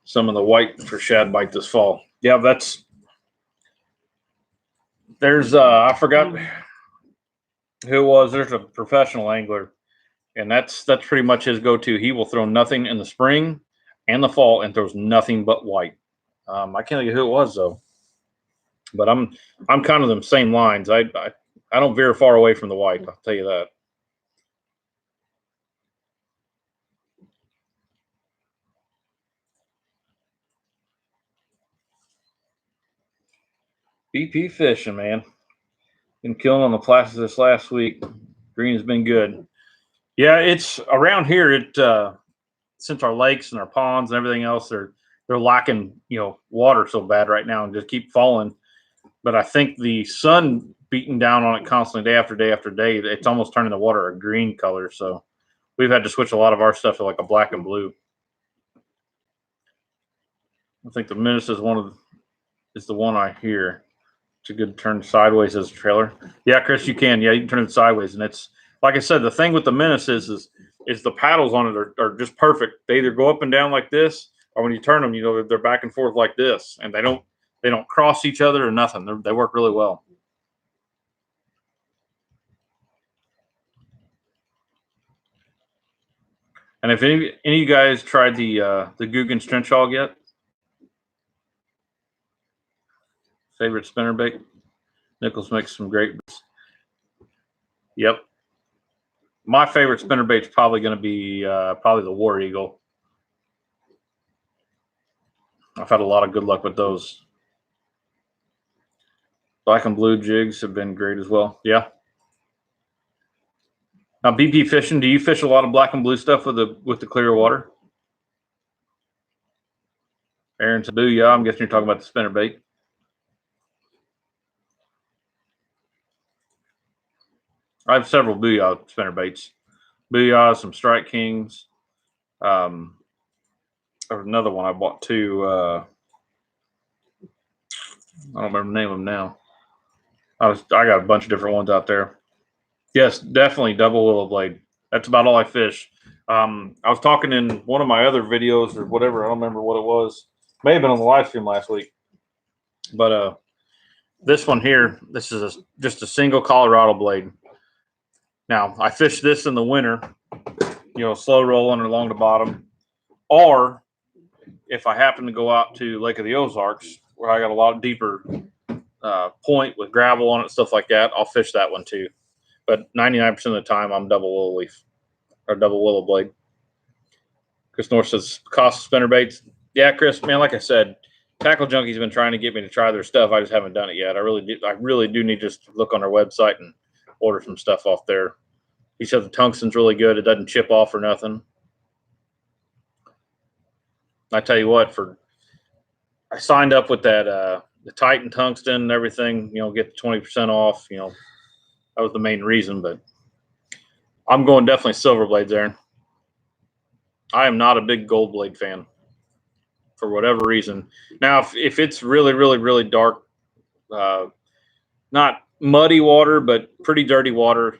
some of the white for shad bite this fall. Yeah, there's I forgot who it was. There's a professional angler, and that's pretty much his go-to. He will throw nothing in the spring and the fall, and throws nothing but white. I can't think of who it was though, but I'm kind of them same lines. I don't veer far away from the white. I'll tell you that. BP fishing, man. Been killing on the Placid this last week. Green has been good. Yeah, it's around here. Since our lakes and our ponds and everything else, they're lacking water so bad right now and just keep falling. But I think the sun beating down on it constantly, day after day after day, it's almost turning the water a green color. So we've had to switch a lot of our stuff to like a black and blue. I think the Menace is the one I hear. It's a good turn sideways as a trailer. Yeah, Chris, you can. Yeah, you can turn it sideways, and it's like I said. The thing with the Menace is the paddles on it are just perfect. They either go up and down like this, or when you turn them, they're back and forth like this, and they don't cross each other or nothing. They work really well. And if any of you guys tried the Guggen's Trench Hog yet? Favorite spinnerbait? Nichols makes some great. Yep. My favorite spinnerbait is probably going to be probably the War Eagle. I've had a lot of good luck with those. Black and blue jigs have been great as well. Yeah. Now, BP fishing, do you fish a lot of black and blue stuff with the clear water? Aaron Taboo, yeah, I'm guessing you're talking about the spinnerbait. I have several Booyah spinnerbaits. Booyah, some Strike Kings. There's another one I bought too. I don't remember the name of them now. I got a bunch of different ones out there. Yes, definitely double willow blade. That's about all I fish. I was talking in one of my other videos or whatever. I don't remember what it was. May have been on the live stream last week. But this one here, this is just a single Colorado blade. Now, I fish this in the winter, slow rolling along the bottom. Or if I happen to go out to Lake of the Ozarks, where I got a lot deeper point with gravel on it, stuff like that, I'll fish that one too. But 99% of the time, I'm double willow leaf or double willow blade. Chris North says, cost of spinnerbaits. Yeah, Chris, man, like I said, Tackle Junkie's been trying to get me to try their stuff. I just haven't done it yet. I really do need to just look on their website and order some stuff off there. He said the tungsten's really good. It doesn't chip off or nothing. I tell you what, I signed up with that the Titan tungsten and everything, get the 20% off. That was the main reason, but I'm going definitely silver blades, Aaron. I am not a big gold blade fan for whatever reason. Now, if it's really, really, really dark, not muddy water, but pretty dirty water,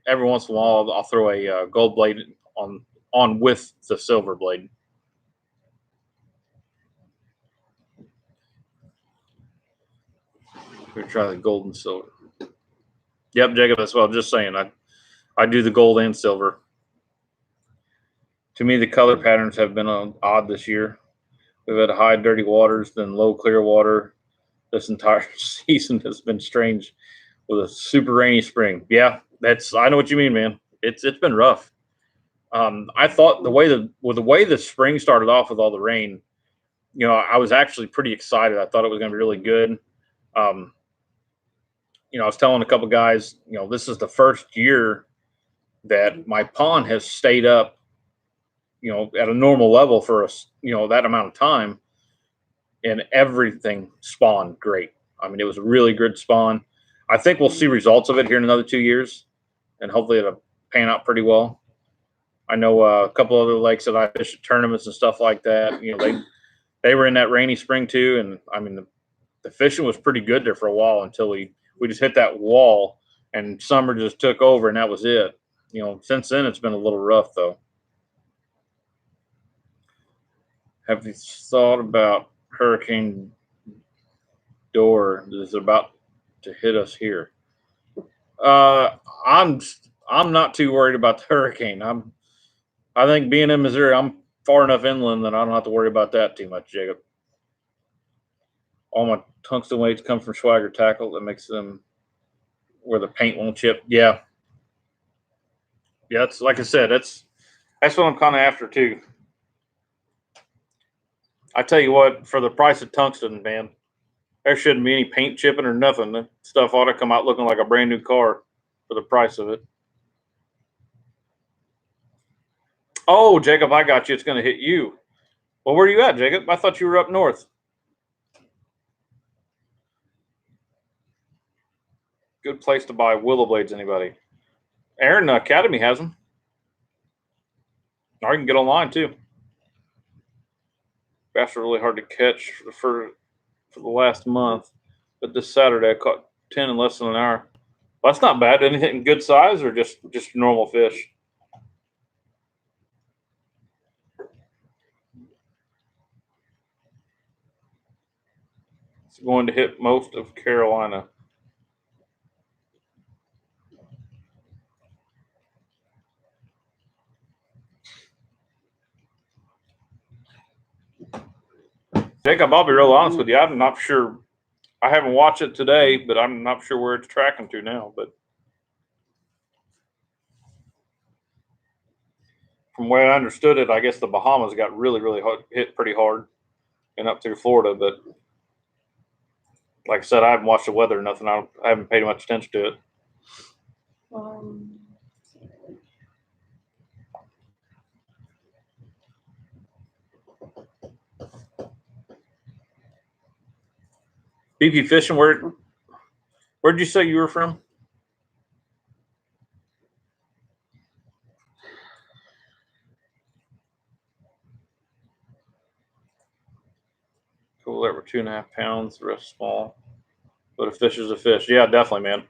every once in a while I'll throw a gold blade on with the silver blade. We're gonna try the gold and silver. Yep, Jacob, as well. Just saying, I do the gold and silver. To me, the color patterns have been odd this year. We've had high dirty waters, then low clear water. This entire season has been strange with a super rainy spring. Yeah, I know what you mean, man. It's been rough. I thought the way the spring started off with all the rain, I was actually pretty excited. I thought it was going to be really good. Um, I was telling a couple guys, this is the first year that my pond has stayed up, at a normal level for us, that amount of time, and everything spawned great. I mean, it was a really good spawn. I think we'll see results of it here in another 2 years, and hopefully it'll pan out pretty well. I know a couple other lakes that I fish at tournaments and stuff like that. They were in that rainy spring too, and I mean the fishing was pretty good there for a while until we just hit that wall, and summer just took over, and that was it. Since then it's been a little rough though. Have you thought about Hurricane Dora that is about to hit us here? Uh, I'm I'm not too worried about the hurricane. I think being in Missouri, I'm far enough inland that I don't have to worry about that too much, Jacob. All my tungsten weights come from Swagger tackle that makes them where the paint won't chip. Yeah, yeah. It's like I said, that's what I'm kind of after too. I tell you what, for the price of tungsten, man, there shouldn't be any paint chipping or nothing. The stuff ought to come out looking like a brand new car for the price of it. Oh, Jacob, I got you. It's going to hit you. Well, where are you at, Jacob? I thought you were up north. Good place to buy willow blades, anybody? Aaron Academy has them. Or you can get online too. Bass are really hard to catch for the last month, but this Saturday I caught 10 in less than an hour. Well, that's not bad. Anything good size or just normal fish? It's going to hit most of Carolina. Jacob, I'll be real honest with you. I'm not sure. I haven't watched it today, but I'm not sure where it's tracking to now. But from where I understood it, I guess the Bahamas got really, really hit pretty hard and up through Florida. But like I said, I haven't watched the weather or nothing. I haven't paid much attention to it. Um, BP Fishing, where'd you say you were from? Cool, that were 2.5 pounds, the rest small. But a fish is a fish. Yeah, definitely, man.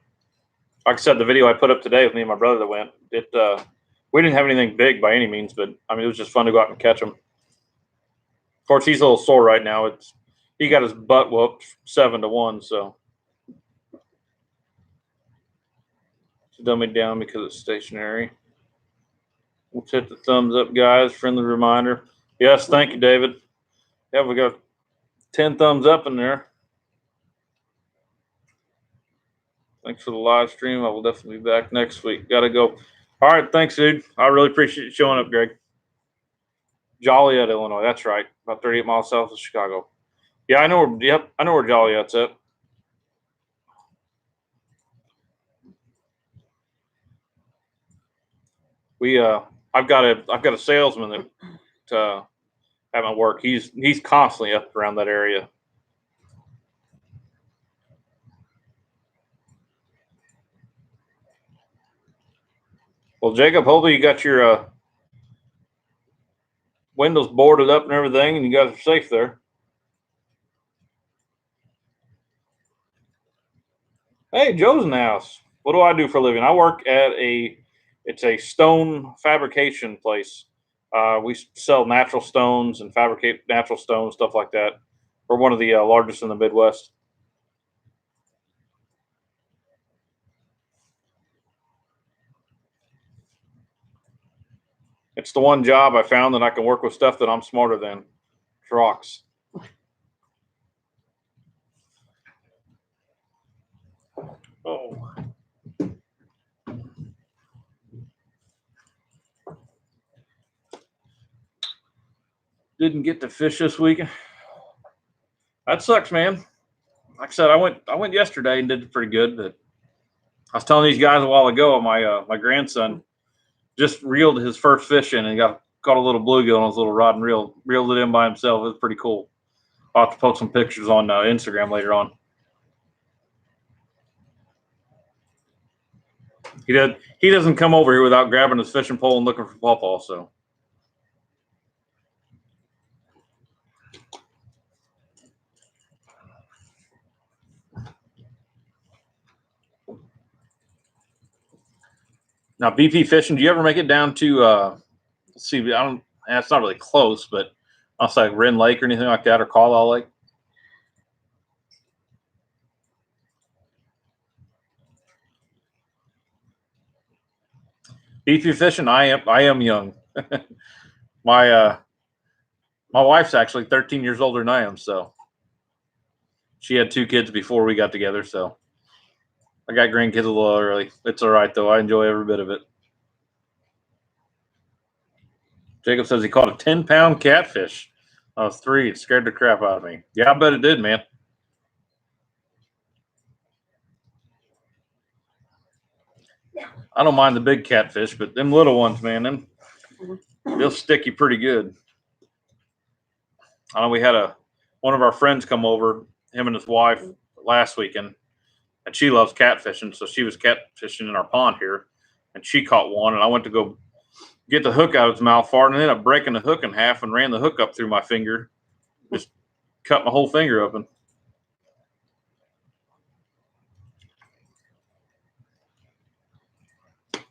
Like I said, the video I put up today with me and my brother that went, we didn't have anything big by any means, but I mean, it was just fun to go out and catch them. Of course, he's a little sore right now. He got his butt whooped 7-1, so it's dumb me down because it's stationary. Let's hit the thumbs up, guys. Friendly reminder. Yes, thank you, David. Yeah, we got 10 thumbs up in there. Thanks for the live stream. I will definitely be back next week. Got to go. All right, thanks, dude. I really appreciate you showing up, Greg. Joliet, Illinois. That's right. About 38 miles south of Chicago. Yeah, I know. Yep, I know where Joliet's at. I've got a salesman that at my work. He's constantly up around that area. Well, Jacob, hopefully you got your windows boarded up and everything, and you guys are safe there. Hey, Joe's in the house. What do I do for a living? I work at it's a stone fabrication place. We sell natural stones and fabricate natural stones, stuff like that. We're one of the largest in the Midwest. It's the one job I found that I can work with stuff that I'm smarter than. Rocks. Oh. Didn't get to fish this weekend. That sucks, man. Like I said, I went yesterday and did pretty good. But I was telling these guys a while ago, my grandson just reeled his first fish in and caught a little bluegill on his little rod and reeled it in by himself. It was pretty cool. I'll have to post some pictures on Instagram later on. He doesn't come over here without grabbing his fishing pole and looking for pawpaw. So. Now, BP fishing, do you ever make it down to, let's see, it's not really close, but I'll say like Wren Lake or anything like that, or Carlisle Lake? BP fishing, I am young. My wife's actually 13 years older than I am, so she had 2 kids before we got together, so I got grandkids a little early. It's all right, though. I enjoy every bit of it. Jacob says he caught a 10-pound catfish. I was 3. It scared the crap out of me. Yeah, I bet it did, man. I don't mind the big catfish, but them little ones, man, they'll stick you pretty good. I know we had one of our friends come over, him and his wife, last weekend, and she loves catfishing, so she was catfishing in our pond here, and she caught one, and I went to go get the hook out of his mouth far, and ended up breaking the hook in half and ran the hook up through my finger, just cut my whole finger open.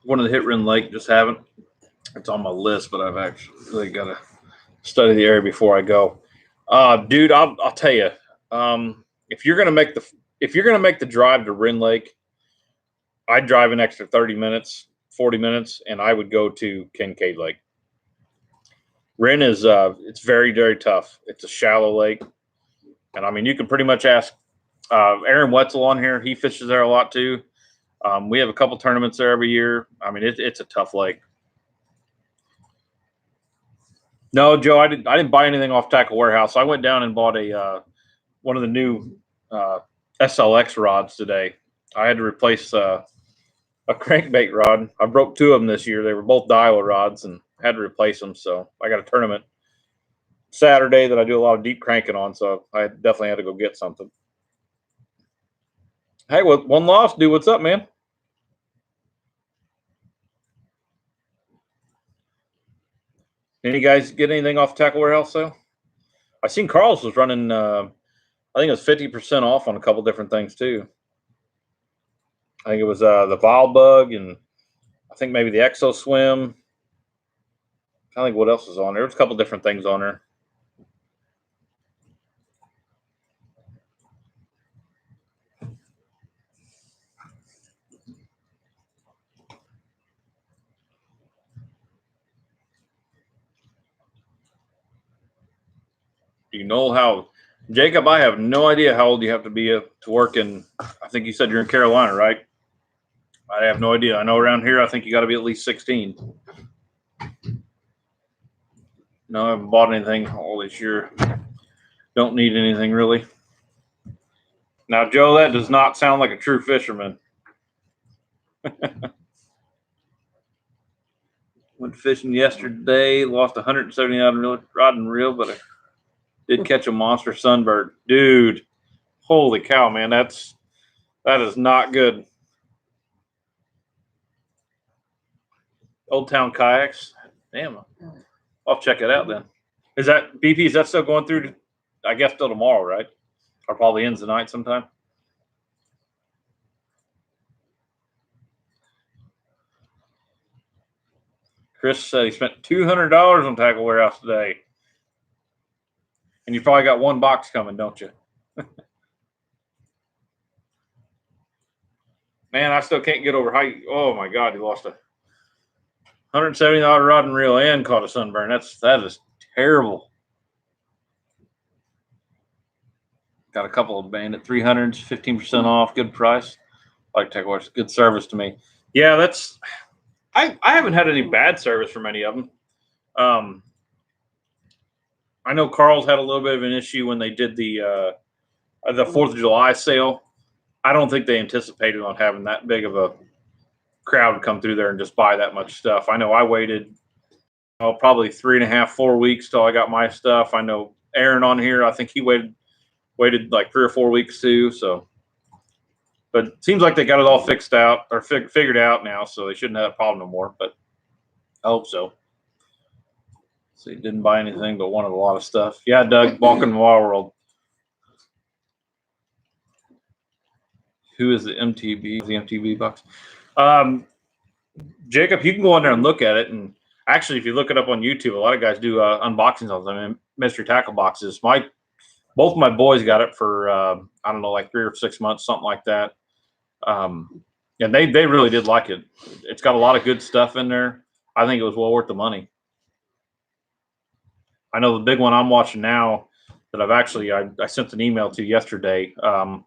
Wanted to hit Wren Lake, just haven't. It's on my list, but I've actually really got to study the area before I go. Dude, I'll tell you, if you're gonna make the drive to Wren Lake, I'd drive an extra 30 minutes, 40 minutes, and I would go to Kincaid Lake. Wren is it's very, very tough. It's a shallow lake, and I mean you can pretty much ask Aaron Wetzel on here. He fishes there a lot too. We have a couple tournaments there every year. I mean it's a tough lake. No, Joe, I didn't buy anything off Tackle Warehouse. I went down and bought one of the new SLX rods today. I had to replace a crankbait rod. I broke 2 of them this year. They were both Daiwa rods and had to replace them. So I got a tournament Saturday that I do a lot of deep cranking on. So I definitely had to go get something. Hey, one loss, dude. What's up, man? Any guys get anything off Tackle Warehouse though? I seen Carl's was running. I think it was 50% off on a couple different things too. I think it was the Vile Bug, and I think maybe the Exo Swim. I think what else was on there? There was a couple different things on there. You know how, Jacob? I have no idea how old you have to be to work in. I think you said you're in Carolina, right? I have no idea. I know around here, I think you got to be at least 16. No, I haven't bought anything all this year. Don't need anything really. Now, Joe, that does not sound like a true fisherman. Went fishing yesterday, lost 179 rod and reel, but I did catch a monster sunbird. Dude, holy cow, man, that is not good. Old Town Kayaks. Damn, I'll check it out then. Is that BP? Is that still going through? I guess till tomorrow, right? Or probably ends tonight sometime. Chris said he spent $200 on Tackle Warehouse today, and you probably got 1 box coming, don't you? Man, I still can't get over how you. Oh my God, you lost a $170 rod and reel and caught a sunburn. That is terrible. Got a couple of Bandit 300s, 15% off, good price. Like Tackle Warehouse, good service to me. Yeah, that's. I haven't had any bad service from any of them. I know Carl's had a little bit of an issue when they did the 4th of July sale. I don't think they anticipated on having that big of a crowd come through there and just buy that much stuff. I know I waited probably 3.5, 4 weeks till I got my stuff. I know Aaron on here, I think he waited like 3 or 4 weeks too. So, but it seems like they got it all fixed out or figured out now, so they shouldn't have a problem no more. But I hope so. So he didn't buy anything, but wanted a lot of stuff. Yeah, Doug, walking the Wild World. Who is the MTB? The MTB box. Jacob, you can go on there and look at it. And actually, if you look it up on YouTube, a lot of guys do unboxings of them. I mean, mystery tackle boxes. Both of my boys got it for I don't know, like 3 or 6 months, something like that. And they really did like it. It's got a lot of good stuff in there. I think it was well worth the money. I know the big one I'm watching now that I sent an email to yesterday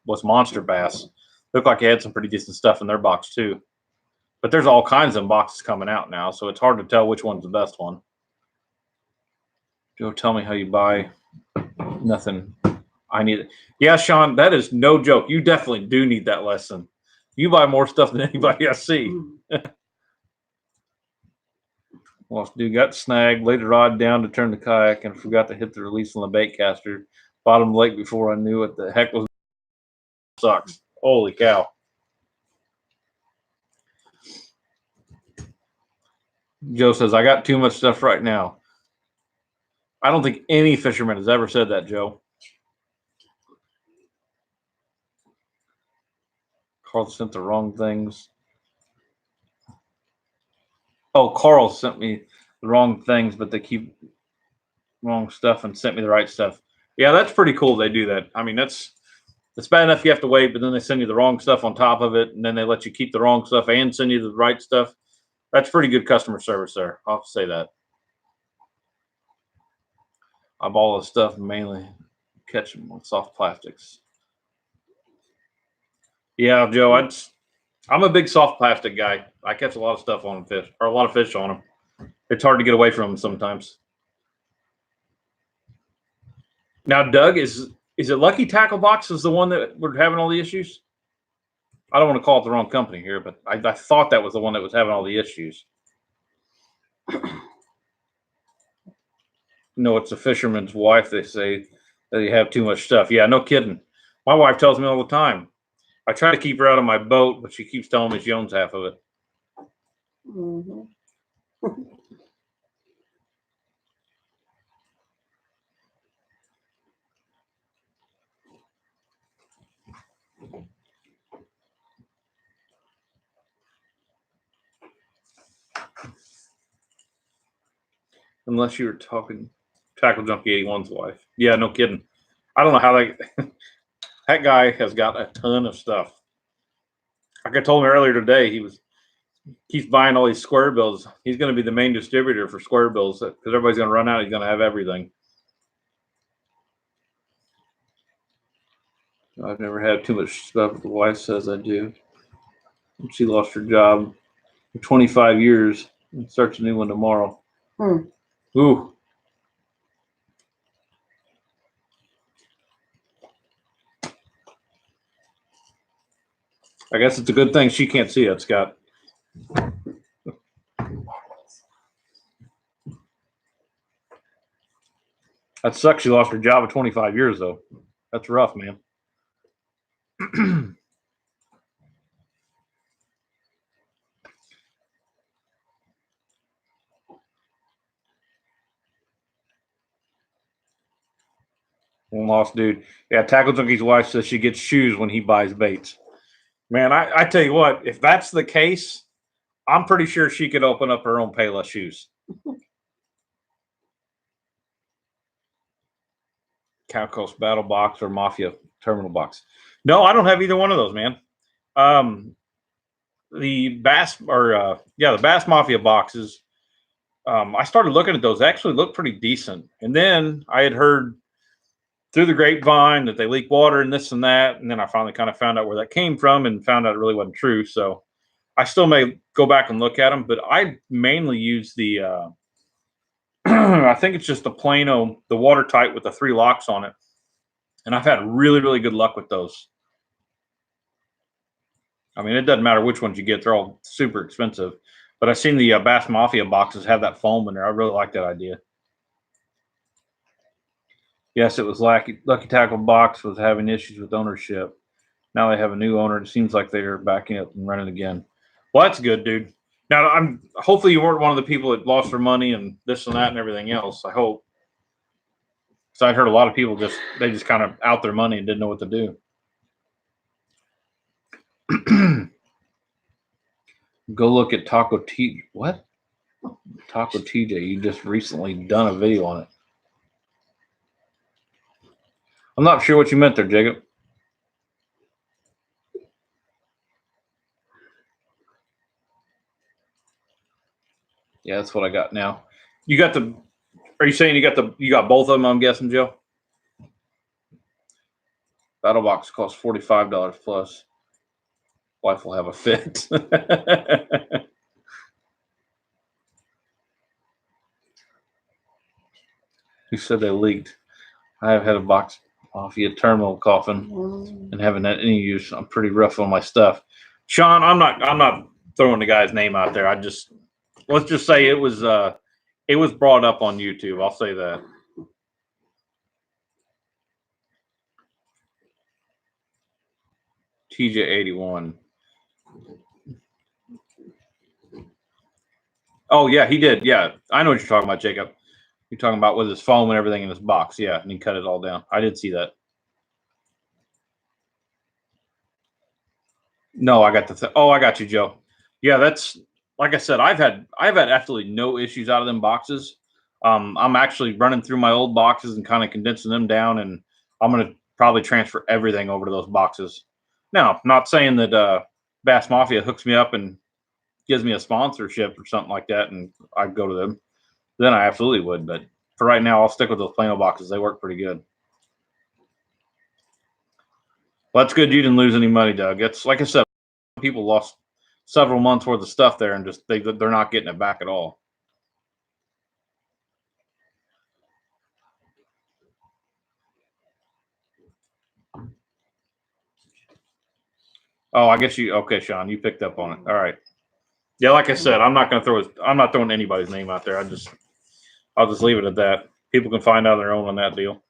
was Monster Bass. Looked like they had some pretty decent stuff in their box too. But there's all kinds of boxes coming out now, so it's hard to tell which one's the best one. Joe, tell me how you buy. Nothing. I need it. Yeah, Sean, that is no joke. You definitely do need that lesson. You buy more stuff than anybody I see. Well, dude got snagged, laid the rod down to turn the kayak, and forgot to hit the release on the bait caster. Bottom of the lake before I knew what the heck was. Sucks. Holy cow. Joe says, I got too much stuff right now. I don't think any fisherman has ever said that, Joe. Carl sent the wrong things. Oh, Carl sent me the wrong things, but they keep wrong stuff and sent me the right stuff. Yeah, that's pretty cool. They do that. I mean, it's bad enough you have to wait, but then they send you the wrong stuff on top of it, and then they let you keep the wrong stuff and send you the right stuff. That's pretty good customer service there. I'll have to say that. I bought all the stuff mainly catching on soft plastics. Yeah, Joe, I'm a big soft plastic guy. I catch a lot of stuff on fish, or a lot of fish on them. It's hard to get away from them sometimes. Now, Doug, is it Lucky Tackle Box is the one that we're having all the issues? I don't want to call it the wrong company here, but I thought that was the one that was having all the issues. No, it's a fisherman's wife. They say that you have too much stuff. Yeah, no kidding. My wife tells me all the time. I try to keep her out of my boat, but she keeps telling me she owns half of it. Mm-hmm. Unless you were talking Tackle Junkie 81's wife. Yeah, no kidding. I don't know how that guy has got a ton of stuff. Like I told him earlier today, he's buying all these square bills. He's going to be the main distributor for square bills because everybody's going to run out. He's going to have everything. I've never had too much stuff. The wife says I do. She lost her job for 25 years and starts a new one tomorrow. Ooh. I guess it's a good thing she can't see it, Scott. That sucks. She lost her job at 25 years, though. That's rough, man. One lost dude. Yeah, Tackle Junkie's wife says she gets shoes when he buys baits. Man, I tell you what, if that's the case, I'm pretty sure she could open up her own Payless shoes. Cow Coast Battle Box or Mafia Terminal Box. No, I don't have either one of those, man. The Bass the Bass Mafia boxes. I started looking at those. They actually look pretty decent. And then I had heard through the grapevine that they leak water and this and that. And then I finally kind of found out where that came from and found out it really wasn't true. So I still may go back and look at them, but I mainly use the I think it's just the Plano, the watertight with the 3 locks on it. And I've had really, really good luck with those. I mean, it doesn't matter which ones you get; they're all super expensive. But I've seen the Bass Mafia boxes have that foam in there. I really like that idea. Yes, it was Lucky Tackle box was having issues with ownership. Now they have a new owner. It seems like they're backing up and running again. Well, that's good, dude. Now, hopefully you weren't one of the people that lost their money and this and that and everything else. I hope. So I heard a lot of people just kind of out their money and didn't know what to do. Go look at Taco T. What? Taco TJ. You just recently done a video on it. I'm not sure what you meant there, Jacob. Yeah, that's what I got now. You got the. Are you saying you got both of them? I'm guessing, Joe. Battle box costs $45 plus. Wife will have a fit. Who said they leaked? I have had a box Mafia terminal coffin and haven't had any use. I'm pretty rough on my stuff. Sean, I'm not throwing the guy's name out there. Let's just say it was brought up on YouTube. I'll say that. TJ81. Oh yeah, he did. Yeah, I know what you're talking about, Jacob. You're talking about with his foam and everything in his box. Yeah, and he cut it all down. I did see that. No, I got I got you, Joe. Yeah, that's like I said. I've had absolutely no issues out of them boxes. I'm actually running through my old boxes and kind of condensing them down, and I'm gonna probably transfer everything over to those boxes. Now, not saying that Bass Mafia hooks me up and gives me a sponsorship or something like that, and I go to them, then I absolutely would. But for right now, I'll stick with those Plano boxes. They work pretty good. Well, that's good. You didn't lose any money, Doug. It's like I said, people lost several months worth of stuff there, and just they're not getting it back at all. Oh, I guess you okay, Sean. You picked up on it. All right. Yeah, like I said, I'm not throwing anybody's name out there. I'll just leave it at that. People can find out their own on that deal.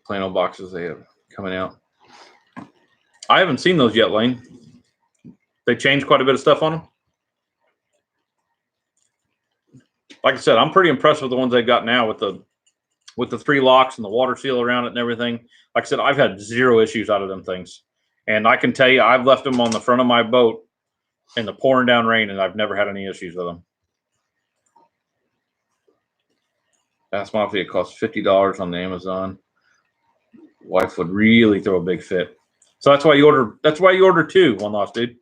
Plano boxes they have coming out. I haven't seen those yet, Lane. They changed quite a bit of stuff on them. Like I said, I'm pretty impressed with the ones they got now with the 3 locks and the water seal around it and everything. Like I said, I've had 0 issues out of them things. And I can tell you, I've left them on the front of my boat in the pouring down rain, and I've never had any issues with them. Bass Mafia costs $50 on the Amazon. Wife would really throw a big fit. So that's why you order 2, one loss, dude.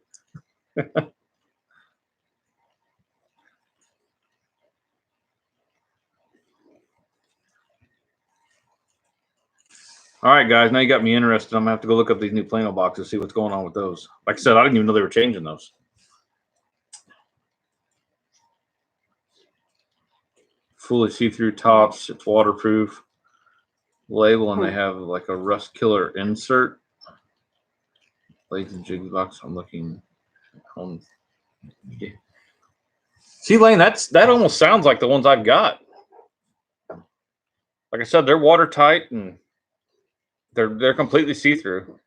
All right, guys. Now you got me interested. I'm gonna have to go look up these new Plano boxes, see what's going on with those. Like I said, I didn't even know they were changing those. Fully see-through tops. It's waterproof. Label, and they have like a rust killer insert. Blades and jigs box. I'm looking. Yeah. See, Lane, that almost sounds like the ones I've got. Like I said, they're watertight and they're completely see-through.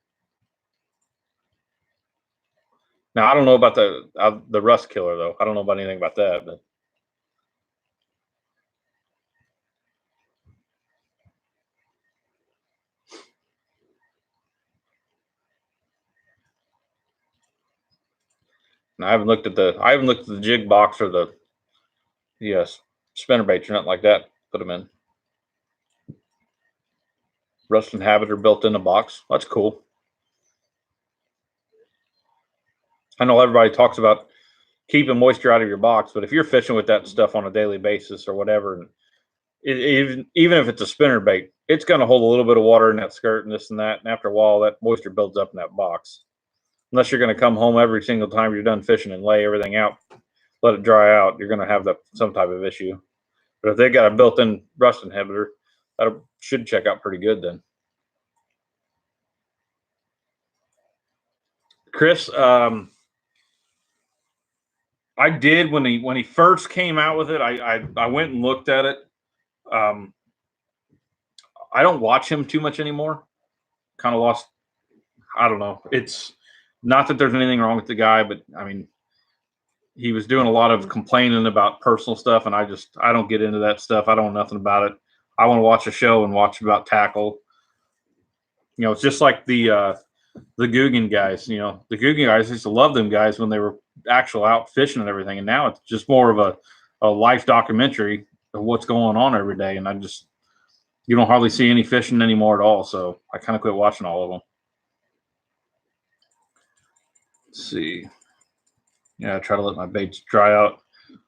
Now I don't know about the rust killer though. I don't know about anything about that, but I haven't looked at the jig box or the spinner baits or nothing like that. Put them in. Rust inhibitor built in the box. That's cool. I know everybody talks about keeping moisture out of your box, but if you're fishing with that stuff on a daily basis or whatever, even if it's a spinner bait, it's going to hold a little bit of water in that skirt and this and that. And after a while, that moisture builds up in that box. Unless you're going to come home every single time you're done fishing and lay everything out let it dry out, you're going to have some type of issue. But if they got a built-in rust inhibitor, that should check out pretty good then. Chris, I did when he first came out with it. I went and looked at it. I don't watch him too much anymore. Kind of lost. I don't know. It's not that there's anything wrong with the guy, but I mean, he was doing a lot of complaining about personal stuff, and I don't get into that stuff. I don't know nothing about it. I want to watch a show and watch about tackle. You know, it's just like the Guggen guys. You know, the Guggen guys used to love them guys when they were actual out fishing and everything, and now it's just more of a life documentary of what's going on every day. And you don't hardly see any fishing anymore at all. So I kind of quit watching all of them. Let's see. Yeah, I try to let my baits dry out,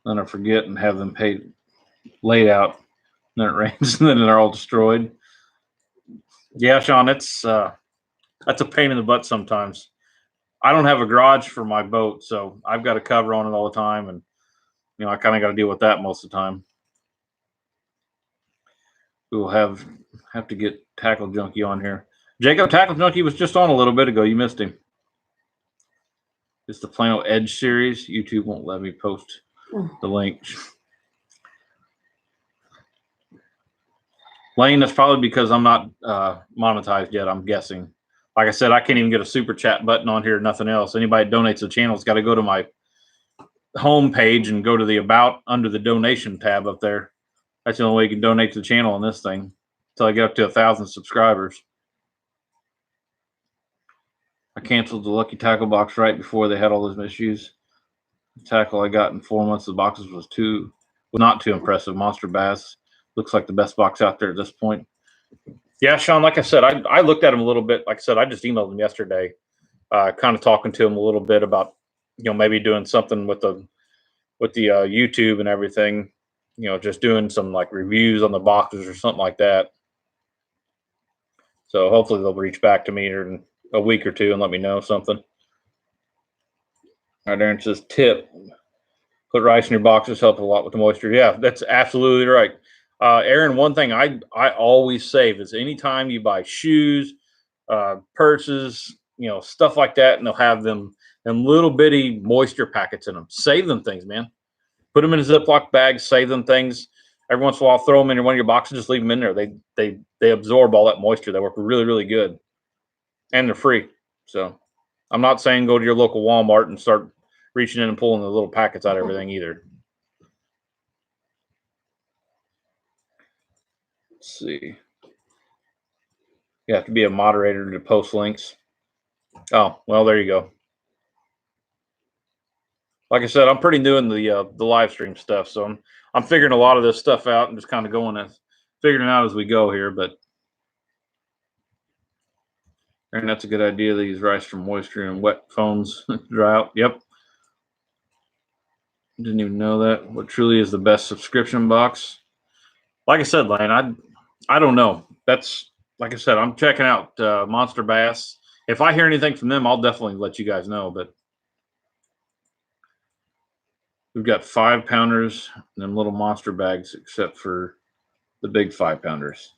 then I forget and have them laid out. And then it rains, and then they're all destroyed. Yeah, Sean, that's a pain in the butt sometimes. I don't have a garage for my boat, so I've got a cover on it all the time, and I kind of got to deal with that most of the time. We will have to get Tackle Junkie on here. Jacob, Tackle Junkie was just on a little bit ago. You missed him. It's the Plano Edge series. YouTube won't let me post the link. Lane, that's probably because I'm not monetized yet, I'm guessing. Like I said, I can't even get a super chat button on here, nothing else. Anybody that donates to the channel has got to go to my home page and go to the About under the donation tab up there. That's the only way you can donate to the channel on this thing until I get up to 1,000 subscribers. I canceled the Lucky Tackle box right before they had all those issues. The tackle I got in 4 months of the boxes was not too impressive. Monster Bass looks like the best box out there at this point. Yeah, Sean, like I said, I looked at him a little bit. Like I said, I just emailed him yesterday, kind of talking to him a little bit about, maybe doing something with the YouTube and everything, just doing some like reviews on the boxes or something like that. So hopefully they'll reach back to me in a week or two and let me know something. All right, Aaron says, tip, put rice in your boxes, help a lot with the moisture. Yeah, that's absolutely right. Aaron, one thing I always save is anytime you buy shoes, purses, stuff like that, and they'll have them in little bitty moisture packets in them. Save them things, man. Put them in a Ziploc bag, save them things. Every once in a while, throw them in one of your boxes, just leave them in there. They absorb all that moisture. They work really, really good. And they're free. So I'm not saying go to your local Walmart and start reaching in and pulling the little packets out of everything either. Let's see. You have to be a moderator to post links. Oh, well, there you go. Like I said, I'm pretty new in the live stream stuff, so I'm figuring a lot of this stuff out and just kind of figuring it out as we go here. But and that's a good idea. They use rice for moisture and wet phones dry out. Yep. Didn't even know that. What truly is the best subscription box? Like I said, Lane, I don't know. That's like I said, I'm checking out Monster Bass. If I hear anything from them, I'll definitely let you guys know. But we've got 5-pounders and them little monster bags, except for the big 5-pounders.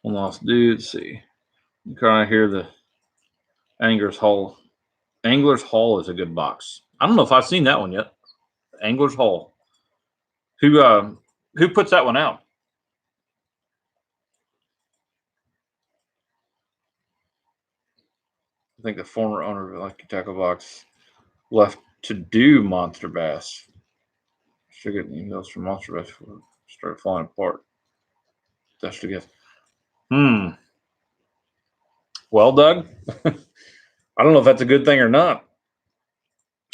One lost dude. Let's see. You kind of hear the Angler's Hall. Angler's Hall is a good box. I don't know if I've seen that one yet. Angler's Hall. Who puts that one out? I think the former owner of Lucky Tackle Box left to do Monster Bass. Should get emails from Monster Bass before it started falling apart. That's the guess. Well, Doug, I don't know if that's a good thing or not.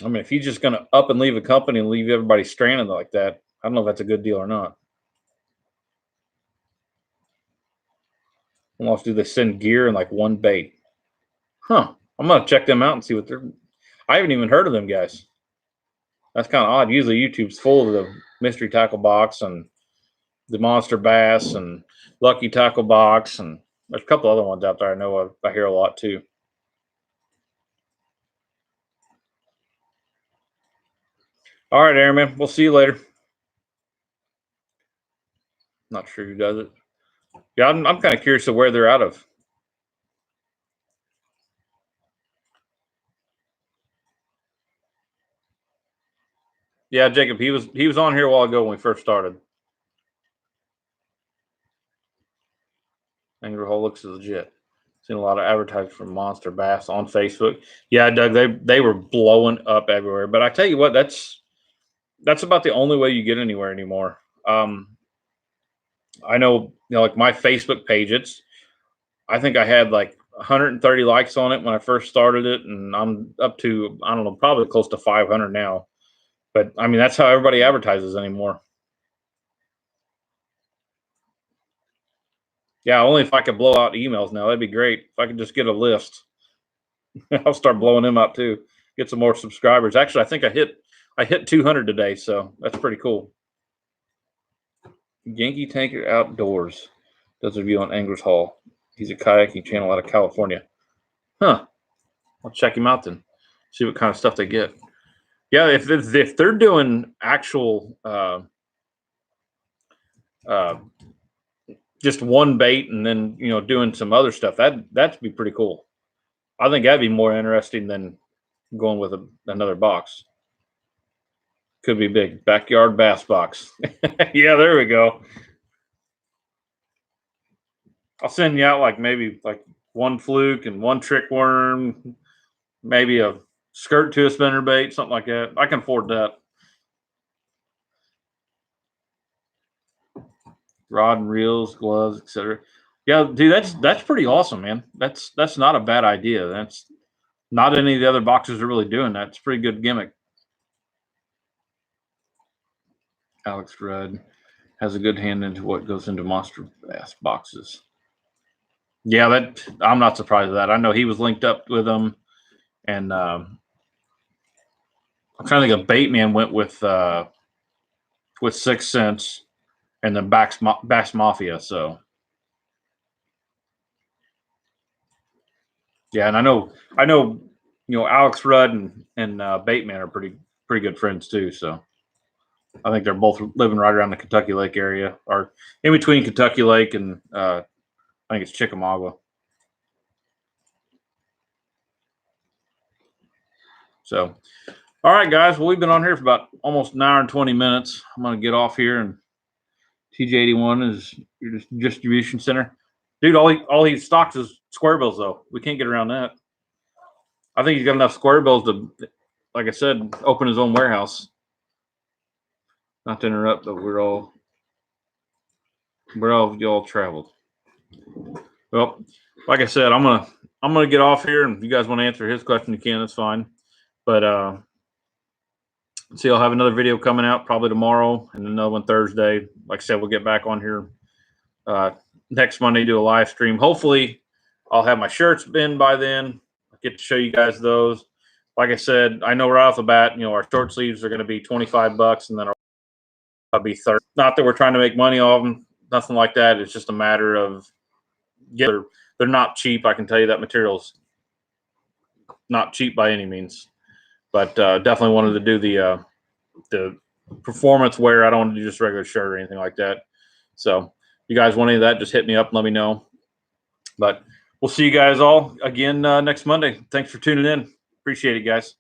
I mean, if he's just going to up and leave a company and leave everybody stranded like that, I don't know if that's a good deal or not. Unless do they send gear and like one bait? Huh. I'm going to check them out and see what they're. I haven't even heard of them guys. That's kind of odd. Usually YouTube's full of the Mystery Tackle Box and the Monster Bass and Lucky Tackle Box, and there's a couple other ones out there I know of. I hear a lot too. All right, Airman. We'll see you later. Not sure who does it. Yeah, I'm kind of curious of where they're out of. Yeah, Jacob. He was on here a while ago when we first started. Angler Hole looks legit. Seen a lot of advertising from Monster Bass on Facebook. Yeah, Doug, they were blowing up everywhere. But I tell you what, that's about the only way you get anywhere anymore. I know, like my Facebook page, I think I had like 130 likes on it when I first started it, and I'm up to, I don't know, probably close to 500 now. But I mean, that's how everybody advertises anymore. Yeah, only if I could blow out emails now, that'd be great. If I could just get a list, I'll start blowing them out too. Get some more subscribers. Actually, I think I hit 200 today, so that's pretty cool. Yankee Tanker Outdoors does a review on Anglers Hall. He's a kayaking channel out of California. Huh. I'll check him out then. See what kind of stuff they get. Yeah, if they're doing actual just one bait and then doing some other stuff, that'd be pretty cool. I think that'd be more interesting than going with another box. Could be big. Backyard bass box. Yeah, there we go. I'll send you out like maybe like one fluke and one trick worm, maybe a skirt to a spinner bait, something like that. I can afford that. Rod and reels, gloves, etc. Yeah, dude, that's pretty awesome, man. That's not a bad idea. That's not any of the other boxes are really doing that. It's a pretty good gimmick. Alex Rudd has a good hand into what goes into Monster Bass boxes. Yeah, that I'm not surprised at that. I know he was linked up with them, and I'm trying to think of Baitman went with 6th Sense, and then Bass Mafia. So yeah, and I know Alex Rudd and Bateman are pretty good friends too. So I think they're both living right around the Kentucky Lake area, or in between Kentucky Lake and I think it's Chickamauga. So, all right, guys. Well, we've been on here for about almost an hour and 20 minutes. I'm going to get off here, and TJ81 is your distribution center. Dude, all he stocks is square bills, though. We can't get around that. I think he's got enough square bills to, like I said, open his own warehouse. Not to interrupt, but we're all y'all traveled. Well, like I said, I'm gonna get off here, and if you guys want to answer his question, you can. That's fine. But see, I'll have another video coming out probably tomorrow, and another one Thursday. Like I said, we'll get back on here next Monday, do a live stream. Hopefully, I'll have my shirts in by then. I'll get to show you guys those. Like I said, I know right off the bat, our short sleeves are going to be $25, and then I'll be 30. Not that we're trying to make money off them, nothing like that. It's just a matter of they're not cheap. I can tell you that material's not cheap by any means. But definitely wanted to do the performance wear. I don't want to do just regular shirt or anything like that. So if you guys want any of that, just hit me up and let me know. But we'll see you guys all again next Monday. Thanks for tuning in. Appreciate it, guys.